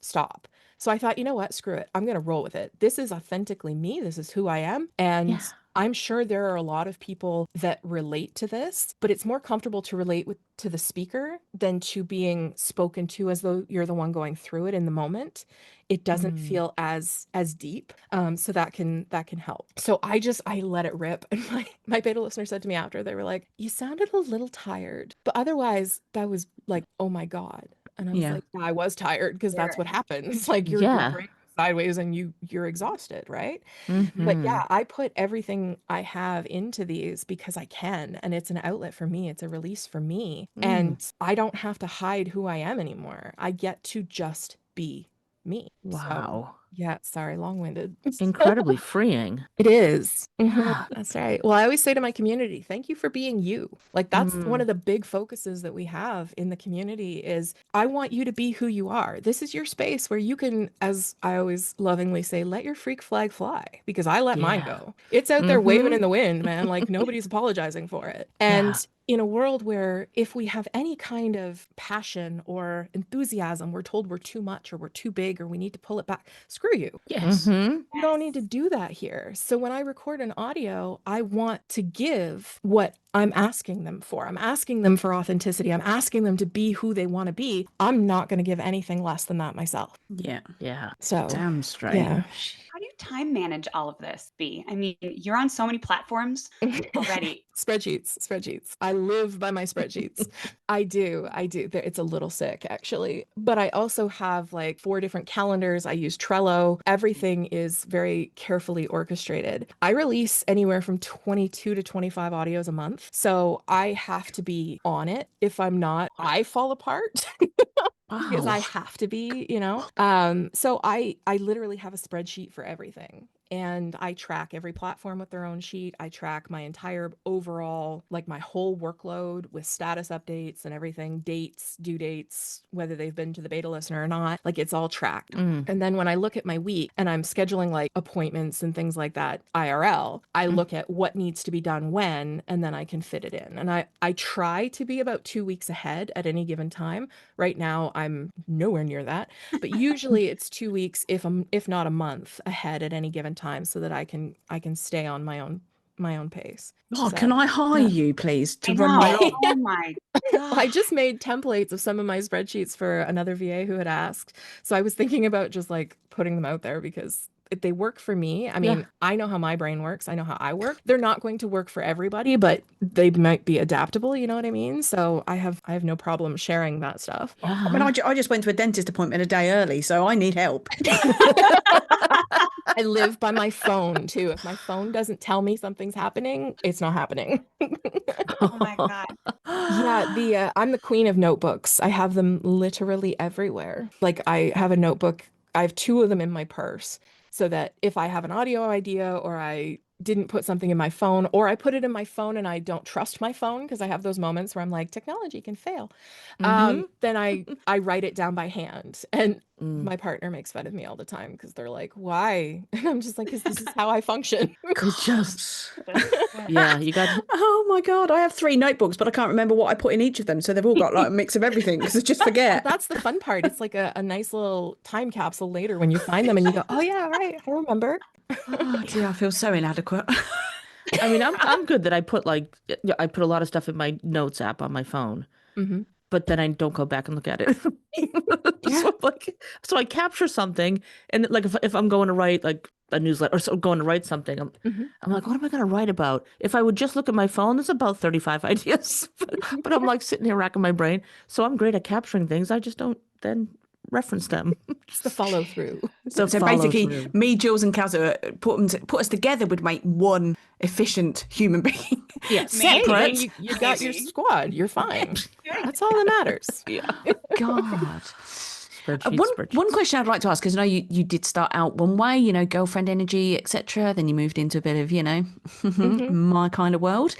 stop. So I thought, you know what, screw it. I'm going to roll with it. This is authentically me. This is who I am. And I'm sure there are a lot of people that relate to this, but it's more comfortable to relate to the speaker than to being spoken to as though you're the one going through it in the moment. It doesn't feel as deep. So that can help. So I let it rip. And my beta listener said to me after, they were like, "You sounded a little tired." But otherwise that was like, oh my God. And I was like, yeah, I was tired, because that's what happens. Like your brain sideways and you're exhausted, right? But yeah, I put everything I have into these because I can, and it's an outlet for me. It's a release for me. And I don't have to hide who I am anymore. I get to just be me. Wow. So, yeah, sorry, long-winded. Incredibly freeing. It is. Yeah. That's right. Well, I always say to my community, thank you for being you. Like that's one of the big focuses that we have in the community is I want you to be who you are. This is your space where you can, as I always lovingly say, let your freak flag fly, because I let mine go. It's out there waving in the wind, man. Like nobody's apologizing for it. And in a world where if we have any kind of passion or enthusiasm, we're told we're too much or we're too big or we need to pull it back. Screw you. Yes. You don't need to do that here. So when I record an audio, I want to give what I'm asking them for. I'm asking them for authenticity. I'm asking them to be who they want to be. I'm not going to give anything less than that myself. Yeah. Yeah. So Damn straight. yeah. How do you time manage all of this, B? I mean, you're on so many platforms already. Spreadsheets. I live by my spreadsheets. I do. It's a little sick, actually. But I also have like 4 different calendars. I use Trello. Everything is very carefully orchestrated. I release anywhere from 22 to 25 audios a month. So I have to be on it. If I'm not, I fall apart. Because I have to be, so I literally have a spreadsheet for everything. And I track every platform with their own sheet. I track my entire overall, like my whole workload with status updates and everything, dates, due dates, whether they've been to the beta listener or not. Like it's all tracked. And then when I look at my week and I'm scheduling like appointments and things like that, IRL, I look at what needs to be done when, and then I can fit it in. And I try to be about 2 weeks ahead at any given time. Right now, I'm nowhere near that, but usually it's 2 weeks, if not a month ahead at any given time, so that I can stay on my own pace. Oh, So, can I hire yeah. you, please, to I run my know. Oh my God. I just made templates of some of my spreadsheets for another VA who had asked. So I was thinking about just like putting them out there because if they work for me, I mean, I know how my brain works. I know how I work. They're not going to work for everybody, but they might be adaptable. You know what I mean? So I have no problem sharing that stuff. I mean, I just went to a dentist appointment a day early, so I need help. I live by my phone too. If my phone doesn't tell me something's happening, it's not happening. Oh my God. Yeah, I'm the queen of notebooks. I have them literally everywhere. Like I have a notebook. I have 2 of them in my purse so that if I have an audio idea or I didn't put something in my phone or I put it in my phone and I don't trust my phone because I have those moments where I'm like, technology can fail. Then I write it down by hand. And my partner makes fun of me all the time because they're like, why? And I'm just like, because this is how I function. It's just, yeah, you got. Oh my God, I have 3 notebooks, but I can't remember what I put in each of them. So they've all got like a mix of everything because I just forget. That's the fun part. It's like a nice little time capsule later when you find them and you go, oh yeah, right, I remember. Oh dear, I feel so inadequate. I mean, I'm good that I put a lot of stuff in my notes app on my phone, but then I don't go back and look at it. So I capture something, and like if I'm going to write like a newsletter or going to write something, I'm like, what am I going to write about? If I would just look at my phone, there's about 35 ideas, but I'm like sitting here racking my brain. So I'm great at capturing things. I just don't then reference them. Just the follow through. So basically, me, Jules, and Kaza put us together would make one efficient human being. Yeah, separate. You got your squad. You're fine. That's all that matters. Yeah. God. Spreadsheets. One question I'd like to ask, because I know you did start out one way, girlfriend energy, etc. Then you moved into a bit of, my kind of world.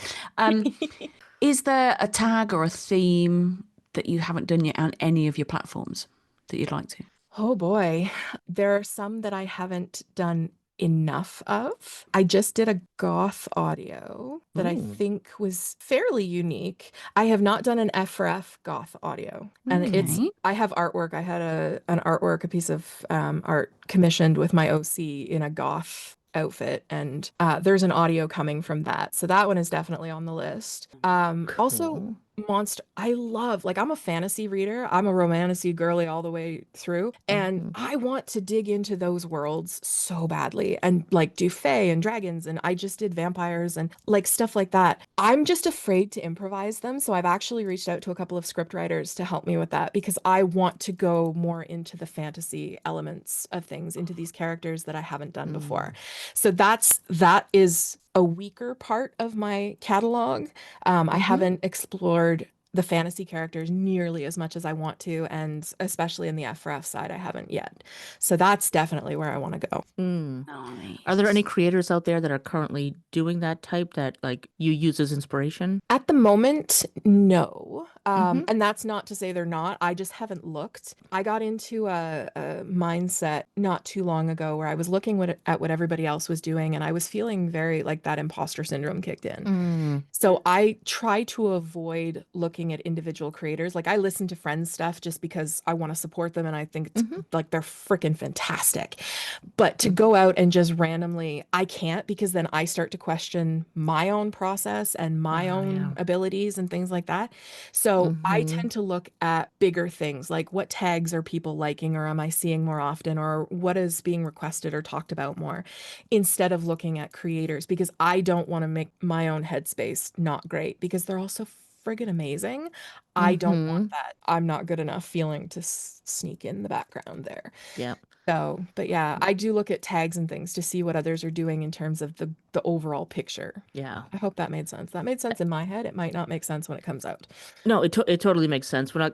Is there a tag or a theme that you haven't done yet on any of your platforms that you'd like to? Oh boy, there are some that I haven't done enough of. I just did a goth audio that I think was fairly unique. I have not done an F for F goth audio. And I have artwork. I had a piece of art commissioned with my OC in a goth outfit, and there's an audio coming from that. So that one is definitely on the list. Also monster, I love, like, I'm a fantasy reader. I'm a romantasy girly all the way through, and I want to dig into those worlds so badly and like do fae and dragons, and I just did vampires and like stuff like that. I'm just afraid to improvise them, so I've actually reached out to a couple of script writers to help me with that because I want to go more into the fantasy elements of things, into these characters that I haven't done before. So that is a weaker part of my catalog. I haven't explored the fantasy characters nearly as much as I want to, and especially in the FRF side, I haven't yet. So that's definitely where I want to go. Nice. Are there any creators out there that are currently doing that type that like you use as inspiration? At the moment, no. And that's not to say they're not. I just haven't looked. I got into a mindset not too long ago where I was looking at what everybody else was doing, and I was feeling very like that imposter syndrome kicked in. So I try to avoid looking at individual creators. Like I listen to friends' stuff just because I want to support them and I think it's like they're freaking fantastic. But to go out and just randomly, I can't, because then I start to question my own process and my own abilities and things like that. So I tend to look at bigger things, like what tags are people liking, or am I seeing more often, or what is being requested or talked about more, instead of looking at creators, because I don't want to make my own headspace not great, because they're all so friggin' amazing. I don't want that I'm not good enough feeling to sneak in the background there. Yeah. So, but yeah, I do look at tags and things to see what others are doing in terms of the overall picture. Yeah. I hope that made sense. That made sense in my head. It might not make sense when it comes out. No, it totally makes sense. When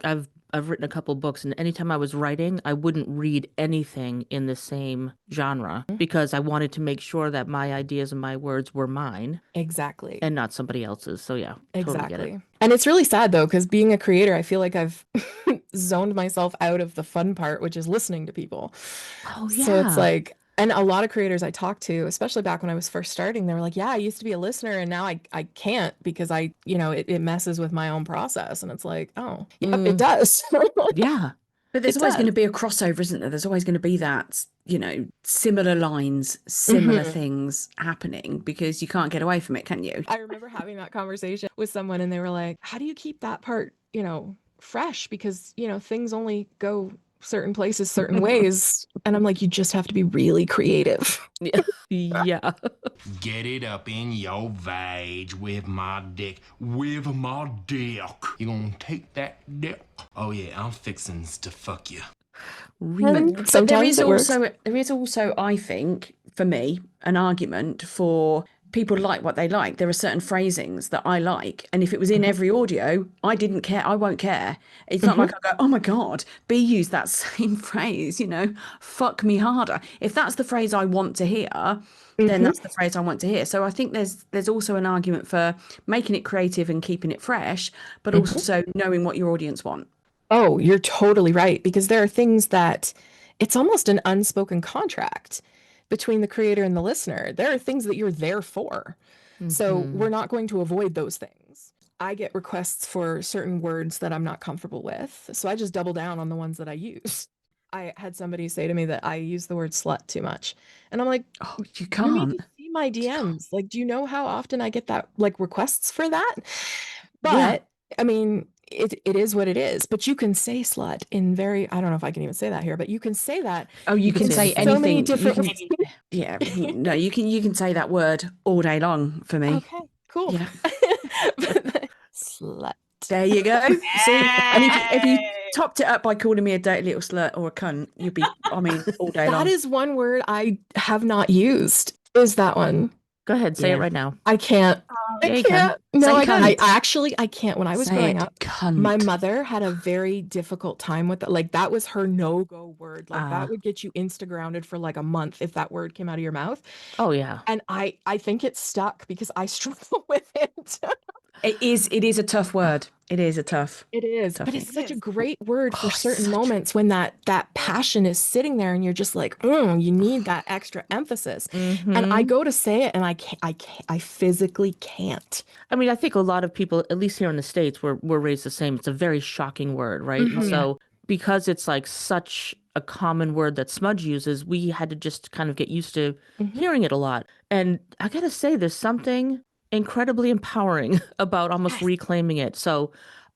I've written a couple books, and anytime I was writing, I wouldn't read anything in the same genre because I wanted to make sure that my ideas and my words were mine. Exactly. And not somebody else's. So yeah, totally get it. And it's really sad though, because being a creator, I feel like I've zoned myself out of the fun part, which is listening to people. Oh yeah. So it's like, and a lot of creators I talked to, especially back when I was first starting, they were like, yeah, I used to be a listener and now I can't, because it messes with my own process. And it's like, oh, yep, it does. Yeah. But there's always going to be a crossover, isn't there? There's always going to be that, similar lines, similar things happening, because you can't get away from it, can you? I remember having that conversation with someone and they were like, how do you keep that part, fresh? Because, things only go certain places, certain ways. And I'm like, you just have to be really creative. Yeah. Get it up in your vag with my dick. With my dick. You gonna take that dick? Oh yeah, I'm fixing to fuck you. Really? But there is also, I think, for me, an argument for people like what they like. There are certain phrasings that I like, and if it was in every audio, I didn't care. I won't care. It's not like I go, oh my God, B used that same phrase, fuck me harder. If that's the phrase I want to hear, then that's the phrase I want to hear. So I think there's also an argument for making it creative and keeping it fresh, but also knowing what your audience want. Oh, you're totally right, because there are things that it's almost an unspoken contract between the creator and the listener. There are things that you're there for. So we're not going to avoid those things. I get requests for certain words that I'm not comfortable with, so I just double down on the ones that I use. I had somebody say to me that I use the word slut too much. And I'm like, oh, you can't. You need to see my DMs. Like, do you know how often I get that, like, requests for that? But I mean, it is what it is. But you can say slut in I don't know if I can even say that here, but you can say that. Oh, you can say anything. So many different ways. Yeah. No, you can say that word all day long for me. Okay, cool. Yeah. Slut. There you go. See, and if you topped it up by calling me a dirty little slut or a cunt, you'd be, all day long. That is one word I have not used, is that one. Go ahead, say it right now. I can't. I can't. No, I can't. When I was growing up, cunt. My mother had a very difficult time with it. Like, that was her no-go word. Like, that would get you insta-grounded for like a month if that word came out of your mouth. Oh yeah. And I think it stuck because I struggle with it. It is a tough word. It is a tough. It is, but it's such a great word for certain moments when that passion is sitting there and you're just like, you need that extra emphasis. And I go to say it and I physically can't. I mean, I think a lot of people, at least here in the States, we're raised the same. It's a very shocking word, right? And so because it's like such a common word that Smudge uses, we had to just kind of get used to hearing it a lot. And I gotta say, there's something incredibly empowering about almost reclaiming it. So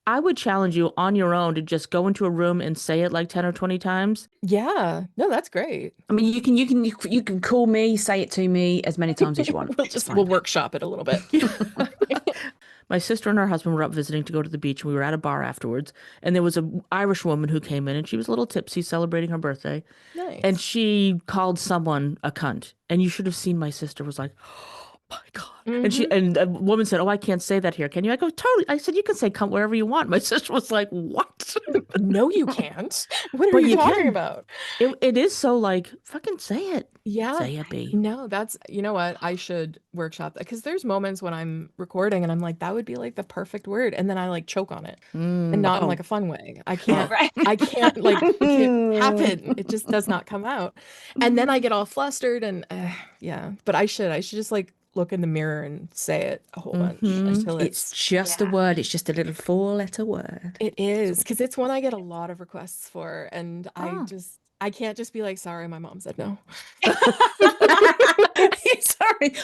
I would challenge you on your own to just go into a room and say it like 10 or 20 times. Yeah. No, that's great. I mean, you can call me, say it to me as many times as you want. We'll workshop it a little bit. My sister and her husband were up visiting to go to the beach, and we were at a bar afterwards. And there was an Irish woman who came in, and she was a little tipsy, celebrating her birthday. Nice. And she called someone a cunt. And you should have seen my sister was like, my God. And a woman said, "Oh, I can't say that here. Can you?" I go, "Totally." I said, "You can say cunt wherever you want." My sister was like, "What?" No, you can't. What are But you you talking can. about? It is so like, fucking say it. Yeah. Say it, B. No, that's, you know what? I should workshop that because there's moments when I'm recording and I'm like, that would be like the perfect word. And then I like choke on it and not in like a fun way. I can't, Right. I can't like make it happen. It just does not come out. And then I get all flustered and yeah, but I should just like look in the mirror and say it a whole bunch until It's just a word. It's just a little 4-letter word. it is because it's one I get a lot of requests for. And I can't just be like, sorry, my mom said no.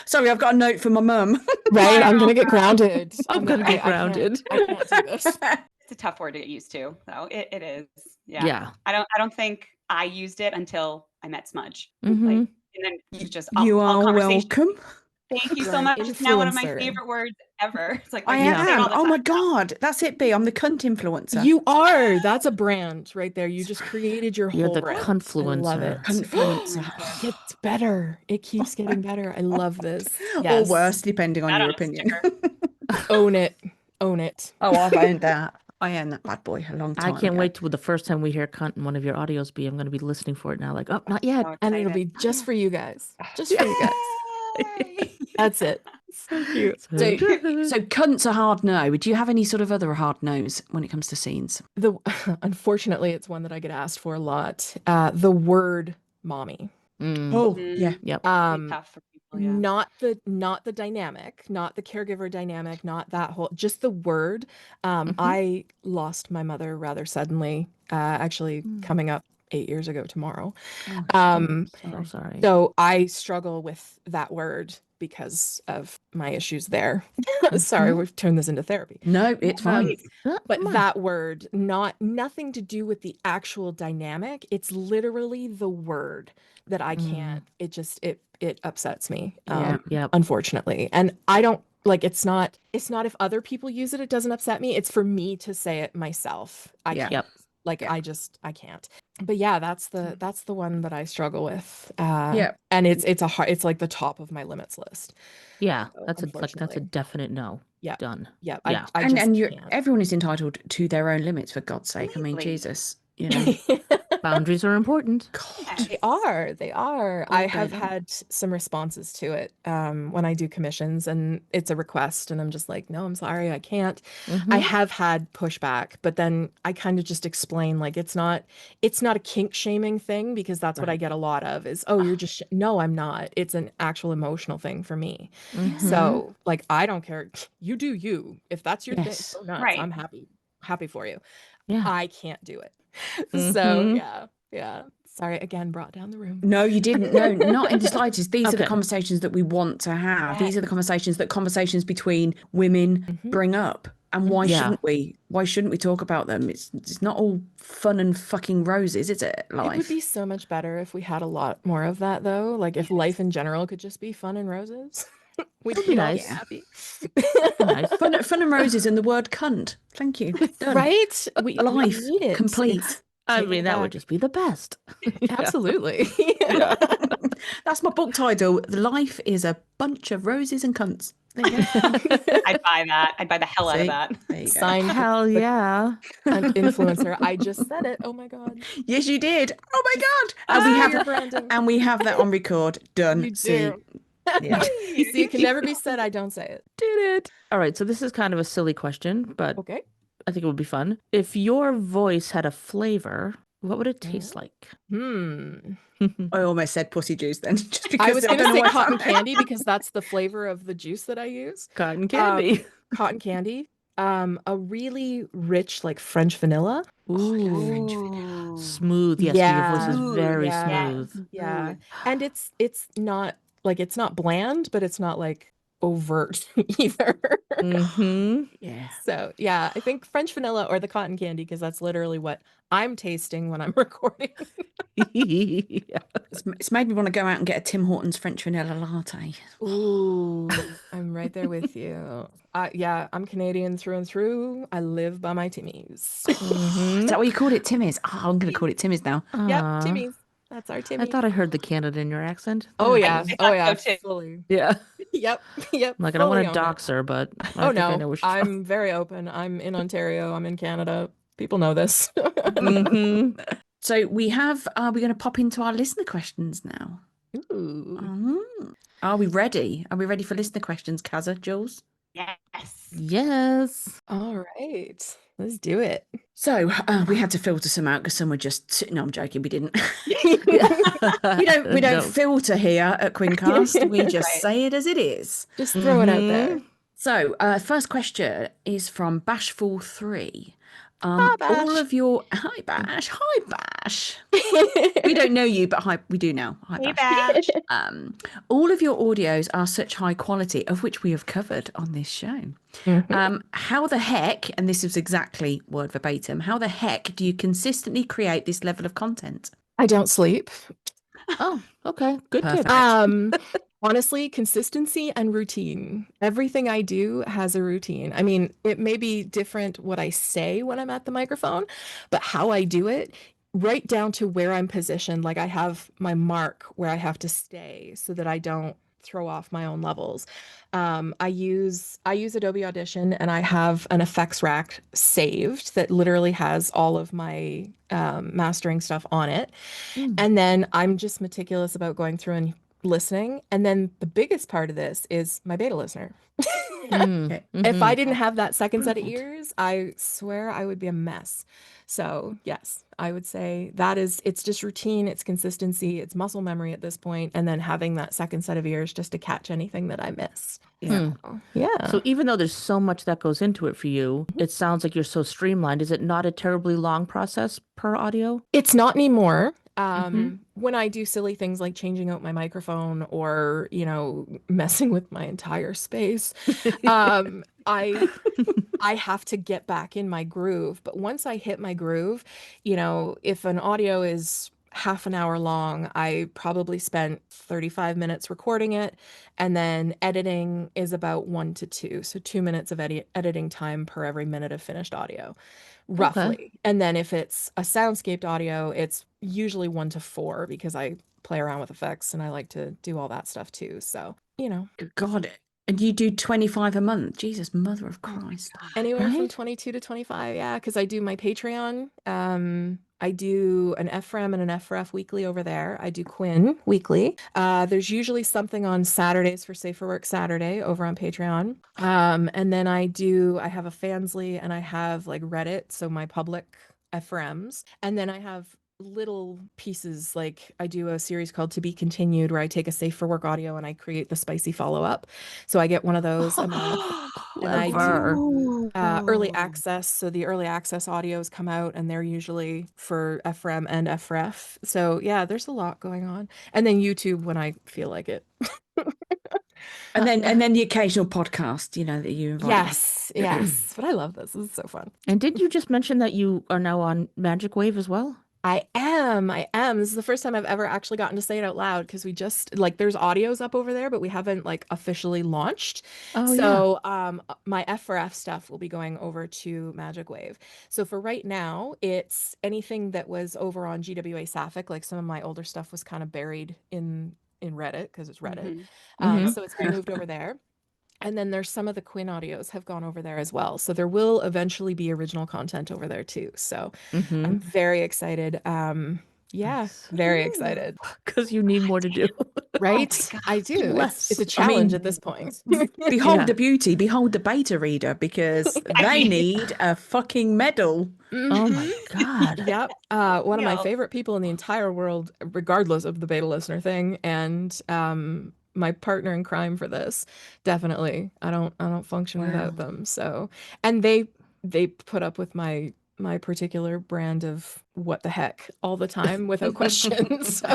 Sorry, I've got a note for my mum. Right? I'm gonna get grounded. I'm gonna get grounded. I can't do this. It's a tough word to get used to, though. It is. Yeah. I don't think I used it until I met Smudge. Like, and then it's just You all are conversation. welcome. Thank you You're so an much. It's now one of my influencer. favorite words ever. It's like I you say it am. all the Oh my time. God. That's it, B. I'm the cunt influencer. You are. That's a brand right there. You just created your You're whole the brand. confluencer. I love it. Confluencer. It's better. It keeps getting better. I love this. Or Yes. worse, depending on That your on a opinion. Own it. Own it. Oh, I've owned that. I owned that bad boy a long time I can't ago. wait till the first time we hear cunt in one of your audios, B. I'm going to be listening for it now. Like, oh, not yet. So And it'll be excited. just for you guys. Just for you guys. That's it. So cute. So cunt's a hard no. Do you have any sort of other hard no's when it comes to scenes? Unfortunately, it's one that I get asked for a lot. The word mommy. Oh, yeah. Yep. Tough for people, yeah. Not the dynamic, not the caregiver dynamic, not that whole, just the word. I lost my mother rather suddenly, actually coming up 8 years ago tomorrow. So sorry. So I struggle with that word because of my issues there. Sorry, we've turned this into therapy. No, it's fine. But that word, nothing to do with the actual dynamic. It's literally the word that I can't. It upsets me. Unfortunately. And I don't like, it's not if other people use it, it doesn't upset me. It's for me to say it myself. I can't. Like I can't. But yeah, that's the one that I struggle with. And it's like the top of my limits list. Yeah, So, that's a definite no. Yeah. Done. Yeah. Yeah. Everyone is entitled to their own limits, for God's sake. I mean, Jesus, you know. Boundaries are important. God. They are. I have had some responses to it when I do commissions and it's a request and I'm just like, no, I'm sorry, I can't. I have had pushback, but then I kind of just explain like it's not a kink shaming thing because that's what I get a lot of is, oh, you're just no, I'm not. It's an actual emotional thing for me. So like I don't care. You do you. If that's your thing, go nuts. Right. I'm happy for you. Yeah. I can't do it. So yeah. Sorry, again, brought down the room. No, you didn't. No, not in the slightest. These are the conversations that we want to have. These are the conversations between women bring up. And why shouldn't we? Why shouldn't we talk about them? It's not all fun and fucking roses, is it? Life. It would be so much better if we had a lot more of that, though. Like if life in general could just be fun and roses. We'd be nice. Happy. Nice. Fun and roses and the word cunt. Thank you. Done. Right? We need it. Complete. I mean, that would just be the best. Absolutely. That's my book title. Life is a bunch of roses and cunts. There you go. I'd buy that. I'd buy the hell out of that. Signed. Hell yeah. An influencer. I just said it. Oh my God. Yes, you did. Oh my God. And we have that on record. Done. You do. Yeah. You see, it can never be said. I don't say it. Did it. All right. So this is kind of a silly question, but okay. I think it would be fun. If your voice had a flavor, what would it taste like? I almost said pussy juice then. Just because I was going to say cotton candy because that's the flavor of the juice that I use. Cotton candy. Cotton candy. A really rich like French vanilla. Ooh. French vanilla. Smooth. Yes, your voice is very smooth. Yeah. And it's not like it's not bland, but it's not like overt either. Yeah. So yeah, I think French vanilla or the cotton candy because that's literally what I'm tasting when I'm recording. It's made me want to go out and get a Tim Hortons French vanilla latte. Ooh, I'm right there with you. Yeah, I'm Canadian through and through. I live by my Timmies. Is that what you called it, Timmy's? Oh, I'm going to call it Timmy's now. Yep, Timmies. That's our I Timmy. thought I heard the Canada in your accent. Oh There it yeah. is. Oh yeah. so too. Fully. Yeah. Yep. Yep. Like, I don't fully want to own it. dox her, but I Oh think I know no, where she's from. I'm very open. I'm in Ontario. I'm in Canada. People know this. Mhm. So we have, are we going to pop into our listener questions now? Ooh. Are we ready? Are we ready for listener questions, Kaza, Jules? Yes. Yes. All right. Let's do it. So we had to filter some out because some were just, no, I'm joking, we didn't. Yeah. we don't No. filter here at Quincast. We just Right. say it as it is. Just throw it out there. So first question is from Bashful3. Hi, Bash. All of your hi Bash. We don't know you, but hi, we do now. Hi Hey, Bash. Bash. All of your audios are such high quality, of which we have covered on this show. How the heck, and this is exactly word verbatim, how the heck do you consistently create this level of content? I don't sleep. Oh, okay. Good tip. Honestly, consistency and routine. Everything I do has a routine. I mean, it may be different what I say when I'm at the microphone, but how I do it, right down to where I'm positioned. Like I have my mark where I have to stay so that I don't throw off my own levels. I use Adobe Audition, and I have an effects rack saved that literally has all of my mastering stuff on it. And then I'm just meticulous about going through and listening. And then the biggest part of this is my beta listener. If I didn't have that second set of ears, I swear I would be a mess. So yes, I would say it's just routine, it's consistency, it's muscle memory at this point, and then having that second set of ears just to catch anything that I miss. Yeah. Yeah. So even though there's so much that goes into it for you, it sounds like you're so streamlined. Is it not a terribly long process per audio? It's not anymore. When I do silly things like changing out my microphone or, messing with my entire space, I have to get back in my groove. But once I hit my groove, if an audio is half an hour long, I probably spent 35 minutes recording it, and then editing is about 1 to 2. So 2 minutes of editing time per every minute of finished audio, roughly. Okay. And then if it's a soundscaped audio, it's usually 1 to 4 because I play around with effects and I like to do all that stuff too. So, God, and you do 25 a month. Jesus, mother of Christ. anywhere from Right? 22 to 25. Yeah, because I do my Patreon. I do an FRM and an FRF weekly over there. I do Quinn weekly. There's usually something on Saturdays for Safer Work Saturday over on Patreon. And then I have a Fansly, and I have like Reddit, so my public FRMs. And then I have little pieces, like I do a series called To Be Continued, where I take a Safe for Work audio and I create the spicy follow-up. So I get one of those a month. And I do early access. So the early access audios come out, and they're usually for FRM and FRF. So yeah, there's a lot going on. And then YouTube when I feel like it. And then the occasional podcast, that you invite. Yes. But I love this. This is so fun. And didn't you just mention that you are now on Magic Wave as well? I am. This is the first time I've ever actually gotten to say it out loud, because we just there's audios up over there, but we haven't officially launched. Oh, so my FRF stuff will be going over to Magic Wave. So for right now, it's anything that was over on GWA Sapphic, like some of my older stuff was kind of buried in Reddit because it's Reddit. So it's been moved over there. And then there's some of the Quinn audios have gone over there as well. So there will eventually be original content over there too. So I'm very excited. Very excited. Because you need more to do. Right? I do. It's a challenge at this point. Behold the beauty, behold the beta reader, because they need a fucking medal. Oh my God. Yep. One of my favorite people in the entire world, regardless of the beta listener thing. And my partner in crime for this, definitely. I don't function without them. So, and they put up with my particular brand of what the heck all the time without question. So.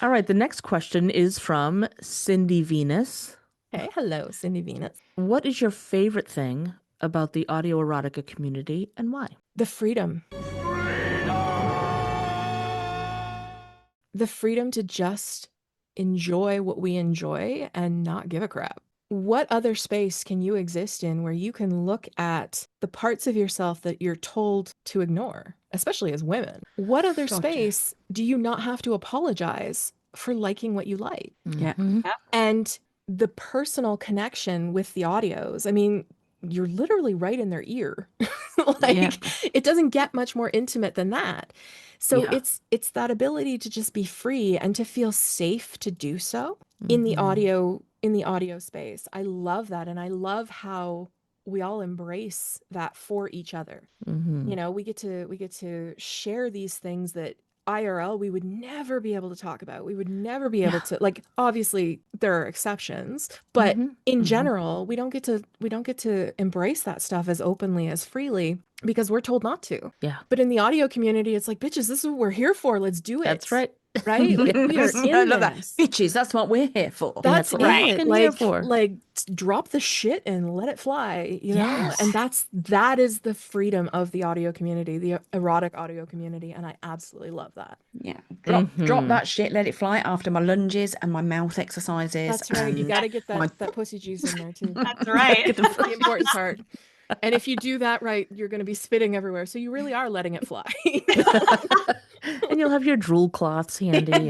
All right, the next question is from Cindy Venus. Hey, hello, Cindy Venus. What is your favorite thing about the audio erotica community, and why? The freedom. The freedom to just enjoy what we enjoy and not give a crap. what other space can you exist in where you can look at the parts of yourself that you're told to ignore, especially as women? What other Gotcha. space do you not have to apologize for liking what you like? Yeah. And the personal connection with the audios, I mean, you're literally right in their ear. It doesn't get much more intimate than that. So it's that ability to just be free and to feel safe to do so in the audio space. I love that, and I love how we all embrace that for each other. You know, we get to share these things that IRL we would never be able to talk about. We would never be able to, like, obviously there are exceptions, but in general, we don't get to embrace that stuff as openly, as freely, because we're told not to. Yeah. But in the audio community, it's like, bitches, this is what we're here for. Let's do it. That's right. Right? Like, we are in I love that. this. Bitches, that's what we're here for. That's what we're it. fucking here for. Like, drop the shit and let it fly, you know? Yes. And that is the freedom of the audio community, the erotic audio community, and I absolutely love that. Yeah. Drop that shit, let it fly after my lunges and my mouth exercises. That's right. You got to get my- that pussy juice in there too. That's right. That's the important part. And if you do that right, you're going to be spitting everywhere. So you really are letting it fly. And you'll have your drool cloths handy. And...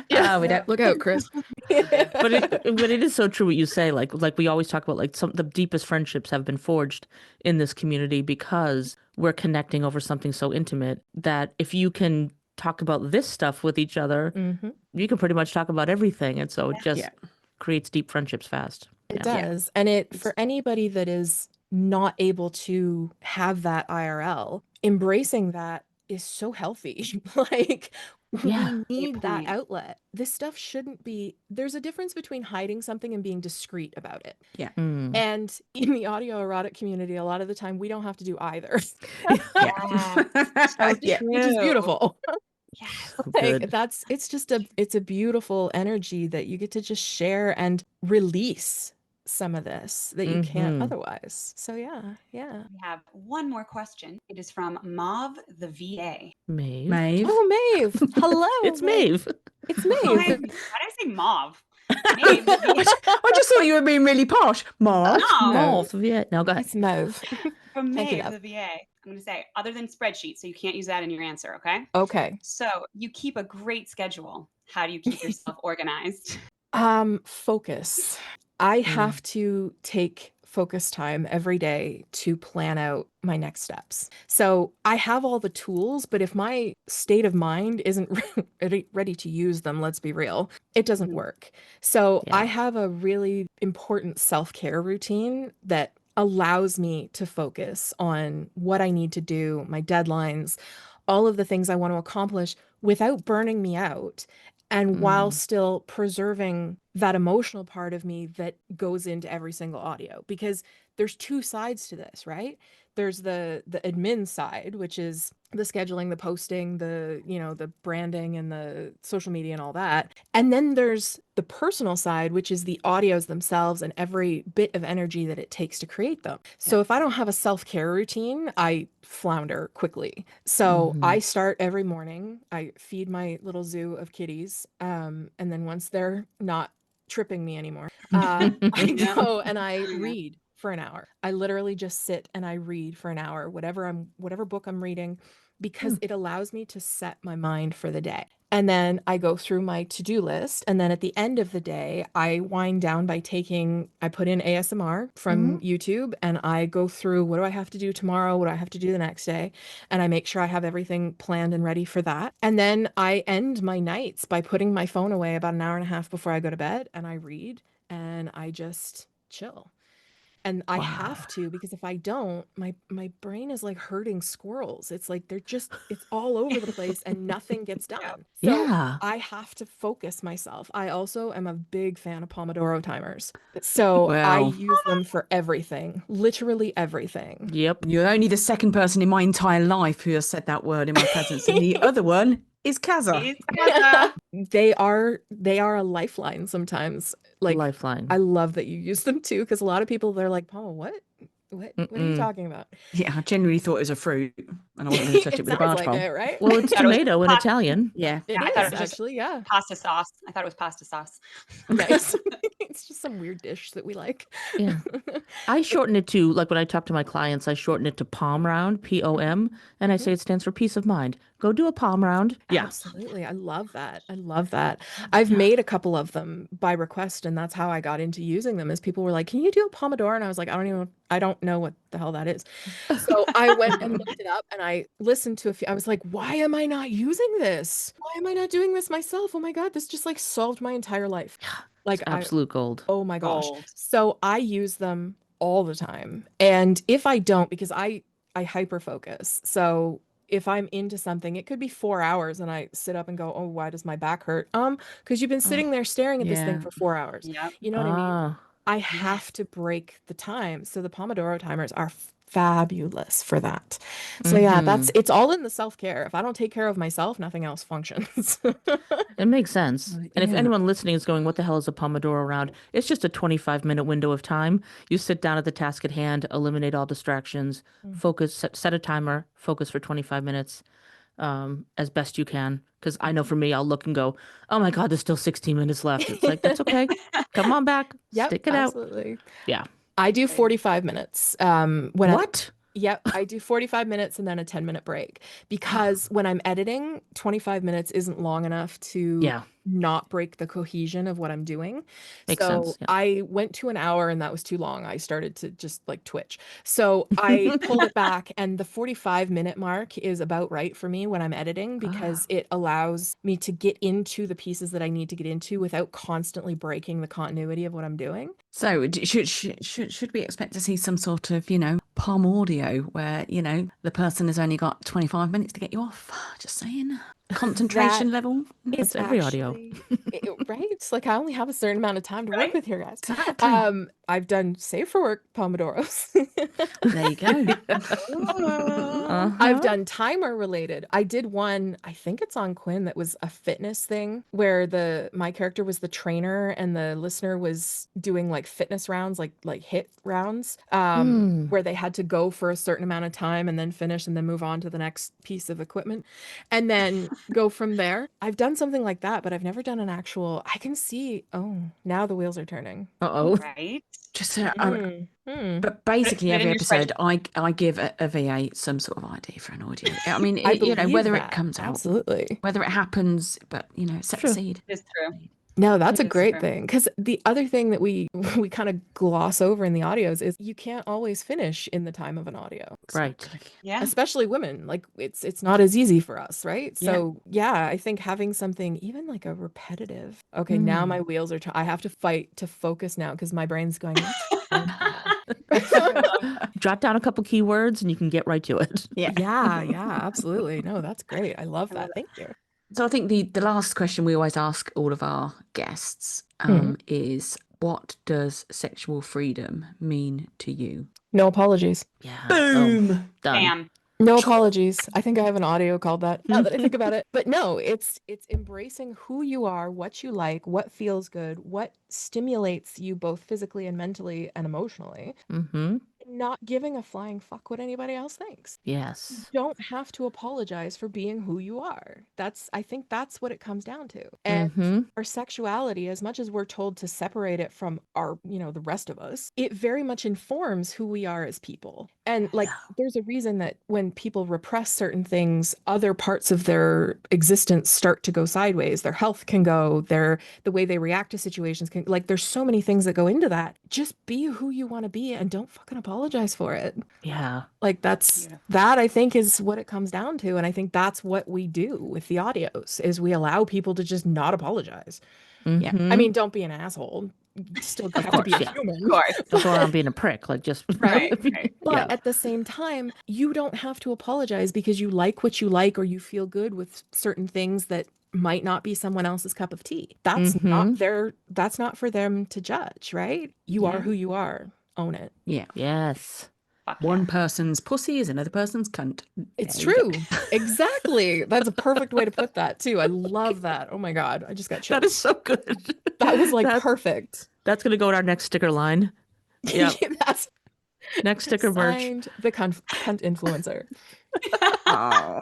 Yeah. Look out, Chris. But it is so true what you say. Like we always talk about, like, the deepest friendships have been forged in this community because we're connecting over something so intimate that if you can talk about this stuff with each other, you can pretty much talk about everything. And so it just creates deep friendships fast. It does. And for anybody that is not able to have that IRL, embracing that is so healthy. Like, we need that outlet. This stuff shouldn't be, there's a difference between hiding something and being discreet about it. Yeah. And in the audio erotic community, a lot of the time we don't have to do either. So Which is beautiful. Yes. It's a beautiful energy that you get to just share and release some of this that you can't otherwise. So yeah. We have one more question. It is from Mauve the VA. Maeve. Oh, Maeve. Hello. It's Maeve. It's Why Maeve. did I say Mauve? Maeve the VA. I just thought you were being really posh. Mauve. Mauve. Yeah. No, go ahead. It's Mauve. From Thank you, Maeve love. the VA. I'm going to say, other than spreadsheets, so you can't use that in your answer, okay? Okay. So you keep a great schedule. How do you keep yourself organized? Focus. I have to take focus time every day to plan out my next steps. So I have all the tools, but if my state of mind isn't ready to use them, let's be real, it doesn't work. So I have a really important self-care routine that allows me to focus on what I need to do, my deadlines, all of the things I want to accomplish without burning me out. And while still preserving that emotional part of me that goes into every single audio, because there's two sides to this, right? There's the admin side, which is the scheduling, the posting, the branding and the social media and all that. And then there's the personal side, which is the audios themselves and every bit of energy that it takes to create them. So if I don't have a self-care routine, I flounder quickly. So I start every morning, I feed my little zoo of kitties. And then once they're not tripping me anymore, I go and I read for an hour. I literally just sit and I read for an hour, whatever book I'm reading, because it allows me to set my mind for the day. And then I go through my to-do list. And then at the end of the day, I wind down by I put in ASMR from YouTube, and I go through, what do I have to do tomorrow? What do I have to do the next day? And I make sure I have everything planned and ready for that. And then I end my nights by putting my phone away about an hour and a half before I go to bed, and I read and I just chill. And I have to, because if I don't, my brain is like herding squirrels. It's like it's all over the place and nothing gets done. So I have to focus myself. I also am a big fan of Pomodoro timers. So I use them for everything, literally everything. Yep. You're only the second person in my entire life who has said that word in my presence. And the other one is Kaza. They are a lifeline sometimes. Like, Lifeline. I love that you use them too, because a lot of people, they're like, "Oh, what? What are you talking about? Yeah, I genuinely thought it was a fruit, and I wasn't going to touch it with a sounds barge like pole. it, right? Well, it's thought it was tomato in Italian. Yeah. It I thought is it was just actually, yeah. pasta sauce. I thought it was pasta sauce. Yeah, it's just some weird dish that we like. Yeah. I shorten it to, like when I talk to my clients, I shorten it to palm round, POM, and I say it stands for peace of mind. Go do a palm round. Yeah. Absolutely. I love that. I love that. I've made a couple of them by request, and that's how I got into using them. Is people were like, "Can you do a Pomodoro?" And I was like, I don't know what the hell that is." So I went and looked it up, and I listened to a few. I was like, "Why am I not using this? Why am I not doing this myself? Oh my God, this just like solved my entire life." Like Absolute gold. oh my gosh. Gold. So I use them all the time. And if I don't, because I hyper focus. So if I'm into something, it could be 4 hours and I sit up and go, "Oh, why does my back hurt?" Because you've been sitting there staring at this thing yeah. for 4 hours. Yep. You know what I mean? Ah. I have to break the time. So the Pomodoro timers are fabulous for that. So yeah, it's all in the self-care. If I don't take care of myself, nothing else functions. It makes sense. Right, And if yeah. anyone listening is going, what the hell is a Pomodoro round? It's just a 25-minute window of time. You sit down at the task at hand, eliminate all distractions, focus, set a timer, focus for 25 minutes as best you can. Because I know for me, I'll look and go, oh my God, there's still 16 minutes left. It's like, that's okay. Come on back. Yep, Stick it out. absolutely. Yeah. I do 45 minutes. What? Yep, I do 45 minutes and then a 10-minute break because when I'm editing, 25 minutes isn't long enough to Yeah. not break the cohesion of what I'm doing. Makes So sense, yeah. I went to an hour and that was too long. I started to just like twitch. So I pulled it back, and the 45-minute mark is about right for me when I'm editing because it allows me to get into the pieces that I need to get into without constantly breaking the continuity of what I'm doing. So should we expect to see some sort of, palm audio where, the person has only got 25 minutes to get you off? Just saying. Concentration level. It's every audio. Right? It's like I only have a certain amount of time to work with here, guys. Exactly. I've done safe for work Pomodoros. There you go. I've done timer related. I did one, I think it's on Quinn, that was a fitness thing where my character was the trainer and the listener was doing like fitness rounds, like hit rounds, where they had to go for a certain amount of time and then finish and then move on to the next piece of equipment and then go from there. I've done something like that, but I've never done an actual, I can see, oh, now the wheels are turning. Uh-oh. Right. Just but basically Put it in every your episode I give a VA some sort of idea for an audio. I mean, believe whether that. it comes out, Absolutely. whether it happens, but set the seed. It's true. No, that's a It is great true. thing. Because the other thing that we kind of gloss over in the audios is you can't always finish in the time of an audio. Right. Yeah. Especially women. Like it's not as easy for us, right? So yeah, I think having something even like a repetitive, okay, now my wheels are I have to fight to focus now because my brain's going, Jot down a couple keywords and you can get right to it. yeah, absolutely. No, that's great. I love that. Thank you. So I think the last question we always ask all of our guests is, what does sexual freedom mean to you? No apologies. Yeah. Boom. Done. Bam. No apologies. I think I have an audio called that now that I think about it. But no, it's embracing who you are, what you like, what feels good, what stimulates you both physically and mentally and emotionally. Mm-hmm. Not giving a flying fuck what anybody else thinks. Yes. You don't have to apologize for being who you are. I think that's what it comes down to. And our sexuality, as much as we're told to separate it from our, the rest of us, it very much informs who we are as people. And like, there's a reason that when people repress certain things, other parts of their existence start to go sideways. Their health can go, the way they react to situations can, like, there's so many things that go into that. Just be who you want to be and don't fucking apologize for it. Yeah. Like that I think is what it comes down to. And I think that's what we do with the audios is we allow people to just not apologize. Yeah. I mean, don't be an asshole. You still have to be a human. Of course. Don't go around being a prick. Like just Right. But at the same time, you don't have to apologize because you like what you like or you feel good with certain things that might not be someone else's cup of tea. That's that's not for them to judge, right? You are who you are. Own it. Yeah. Yes. One person's pussy is another person's cunt. It's true. Exactly. That's a perfect way to put that too. I love that. Oh my God. I just got chills. That is so good. That was like perfect. That's going to go to our next sticker line. Yeah. Next sticker merch. Signed the cunt influencer. Oh.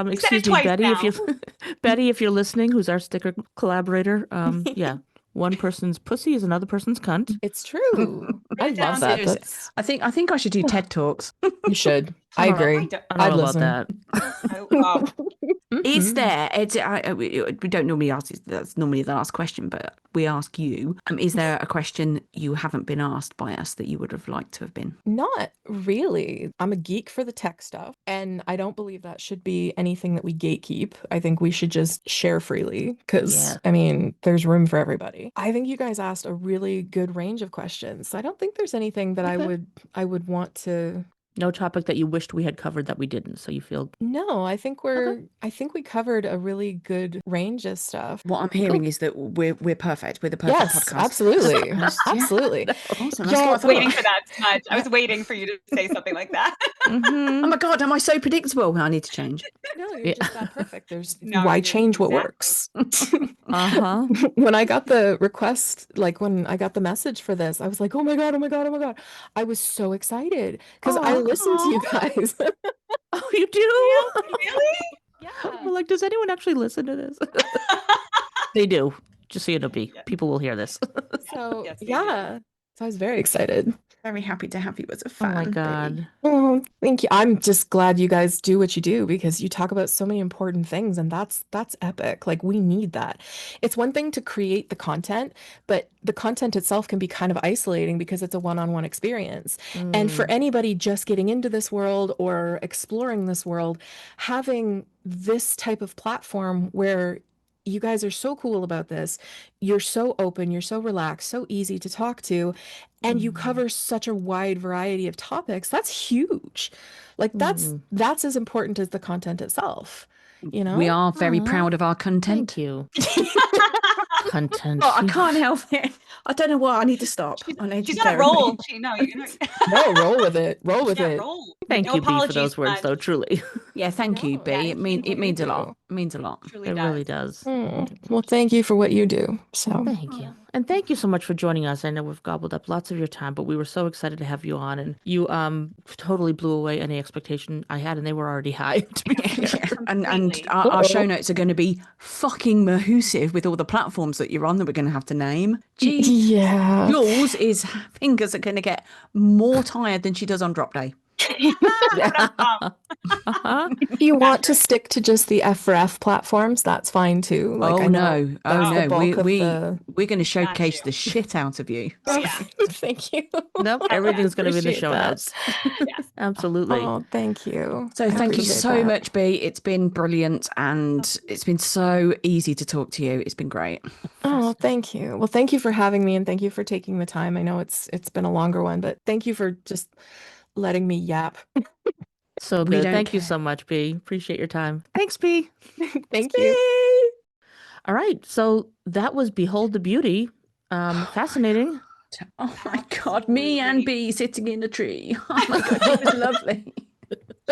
Excuse me, twice Betty, now. Betty, if you're listening, who's our sticker collaborator. Yeah. One person's pussy is another person's cunt. It's true. I it down, love that. Seriously, That's I think I should do TED Talks. you should. I I don't know. agree. I don't, I don't I'd know listen. about that. Is Mhm. there? We don't normally ask this. That's normally the last question, but we ask you. Is there a question you haven't been asked by us that you would have liked to have been? Not really. I'm a geek for the tech stuff, and I don't believe that should be anything that we gatekeep. I think we should just share freely because, Yeah. I mean, there's room for everybody. I think you guys asked a really good range of questions. So I don't think there's anything that Okay. I would want to. No topic that you wished we had covered that we didn't. So you feel No, I think we covered a really good range of stuff. What I'm hearing is that we're perfect. We're the perfect Yes, podcast. absolutely. Yeah. Absolutely. Awesome. That's Yeah, what I thought. waiting for that smudge. I was waiting for you to say something like that. Oh my God, am I so predictable? I need to change. No, you're Yeah. just that perfect. There's No, why you're change what exactly. works? Uh-huh. When I got the request, like when I got the message for this, I was like, oh my God, oh my God, oh my God. I was so excited because I Aw. listened to you guys. Oh, you do? Really? We're like, does anyone actually listen to this? They do. Just so you know, B. Yeah. People will hear this. So Yes, they do. yeah. So I was very excited. Very happy to have you as a Oh fan. my Bea. God. Oh, thank you. I'm just glad you guys do what you do because you talk about so many important things and that's epic. Like we need that. It's one thing to create the content, but the content itself can be kind of isolating because it's a one-on-one experience. And for anybody just getting into this world or exploring this world, having this type of platform where you guys are so cool about this, you're so open, you're so relaxed, so easy to talk to, and you cover such a wide variety of topics. That's huge. Like that's as important as the content itself, you know? We are very Aw. proud of our content. Thank you. Content. Oh, I can't help it. I don't know why. I need to stop. I need She's to on a bear with me. roll. You know. No, roll with it. Roll with Yeah, it. roll. Thank No you, B, for apologies, those words, Smudge. though, truly. Yeah, thank you, No, B. yeah, It means what you a lot. do. It means a lot. Truly It does. really does. Well, thank you for what you do. So Thank you. And thank you so much for joining us. I know we've gobbled up lots of your time, but we were so excited to have you on, and you totally blew away any expectation I had, and they were already high, to be fair. And Completely. our show notes are going to be fucking mahoosive with all the platforms that you're on that we're going to have to name. Gee, yeah. Jules' fingers are going to get more tired than she does on drop day. Uh-huh. If you want to stick to just the F for F platforms, that's fine too. Like I know that's the bulk of the... We're going to showcase you. the shit out of you. Oh, yeah. Thank you. Nope, everything's going to be in the Appreciate show that. notes. Yes. Absolutely. Oh, thank you. So I thank you appreciate so that. much, B. It's been brilliant and it's been so easy to talk to you. It's been great. Oh, thank you. Well, thank you for having me and thank you for taking the time. I know it's been a longer one, but thank you for just letting me yap. So We good. don't Thank you care. so much, B. Appreciate your time. Thanks, B. Thank you. All right. So that was Behold the Beauty. Fascinating. Oh my God, me and B sitting in a tree. Oh my God, it was lovely.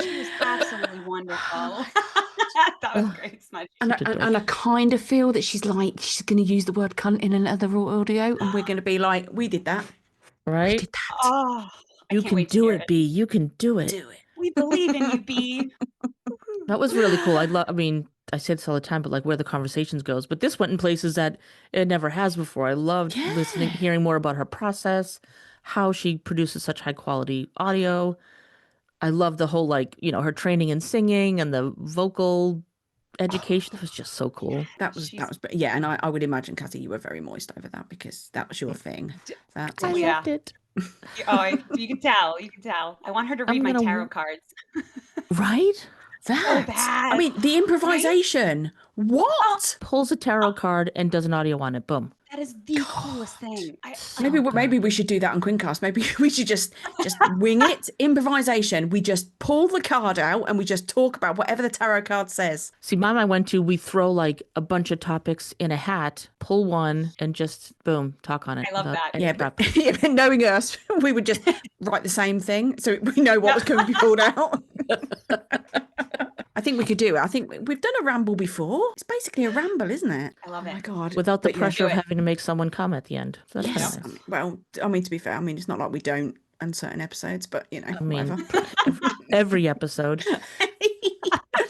She was absolutely wonderful. That was great, Smudge. And I kind of feel that she's going to use the word cunt in another audio and we're going to be like, we did that. We Right? did that. Oh, I You can't can wait to do hear it, B. You can do it. Do it. We believe in you, B. That was really cool. I mean, I say this all the time, but like where the conversations goes. But this went in places that it never has before. I loved listening, hearing more about her process, how she produces such high quality audio. I love the whole her training in singing and the vocal education. It was just so cool. That was, yeah. And I would imagine, Cathy, you were very moist over that because that was your thing. That I is- Yeah. loved it. You can tell. You can tell. I want her to read I'm my gonna tarot cards. Right? that. bad, I mean, the improvisation. What? Pulls a tarot card and does an audio on it. Boom. That is the coolest thing. Maybe we should do that on Quincast. Maybe we should just wing it. Improvisation. We just pull the card out and we just talk about whatever the tarot card says. See, mine I went to, we throw like a bunch of topics in a hat, pull one, and just boom, talk on it. I love without that. any Yeah, prep. but knowing us, we would just write the same thing, so we know what was going to be pulled out. I think we could do it. I think we've done a ramble before. It's basically a ramble, isn't it? I love Oh my it. God. Without the But yeah, pressure of do it. having to make someone come at the end. So that's Yes. kind of nice. Well, I mean, to be fair, I mean, it's not like we don't and certain episodes, but I mean, whatever. every episode.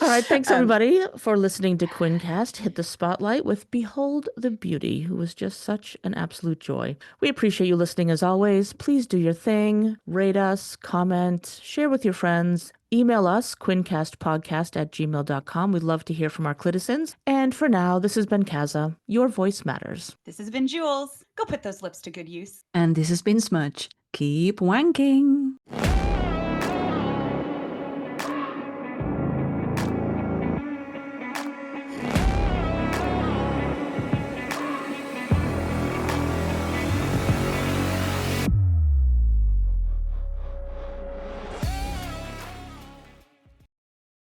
All right, thanks everybody for listening to Quincast Hit the Spotlight with Behold the Beauty, who was just such an absolute joy. We appreciate you listening as always. Please do your thing, rate us, comment, share with your friends. Email us, quincastpodcast@gmail.com. We'd love to hear from our citizens. And for now, this has been Kaza. Your voice matters. This has been Jules. Go put those lips to good use. And this has been Smudge. Keep wanking.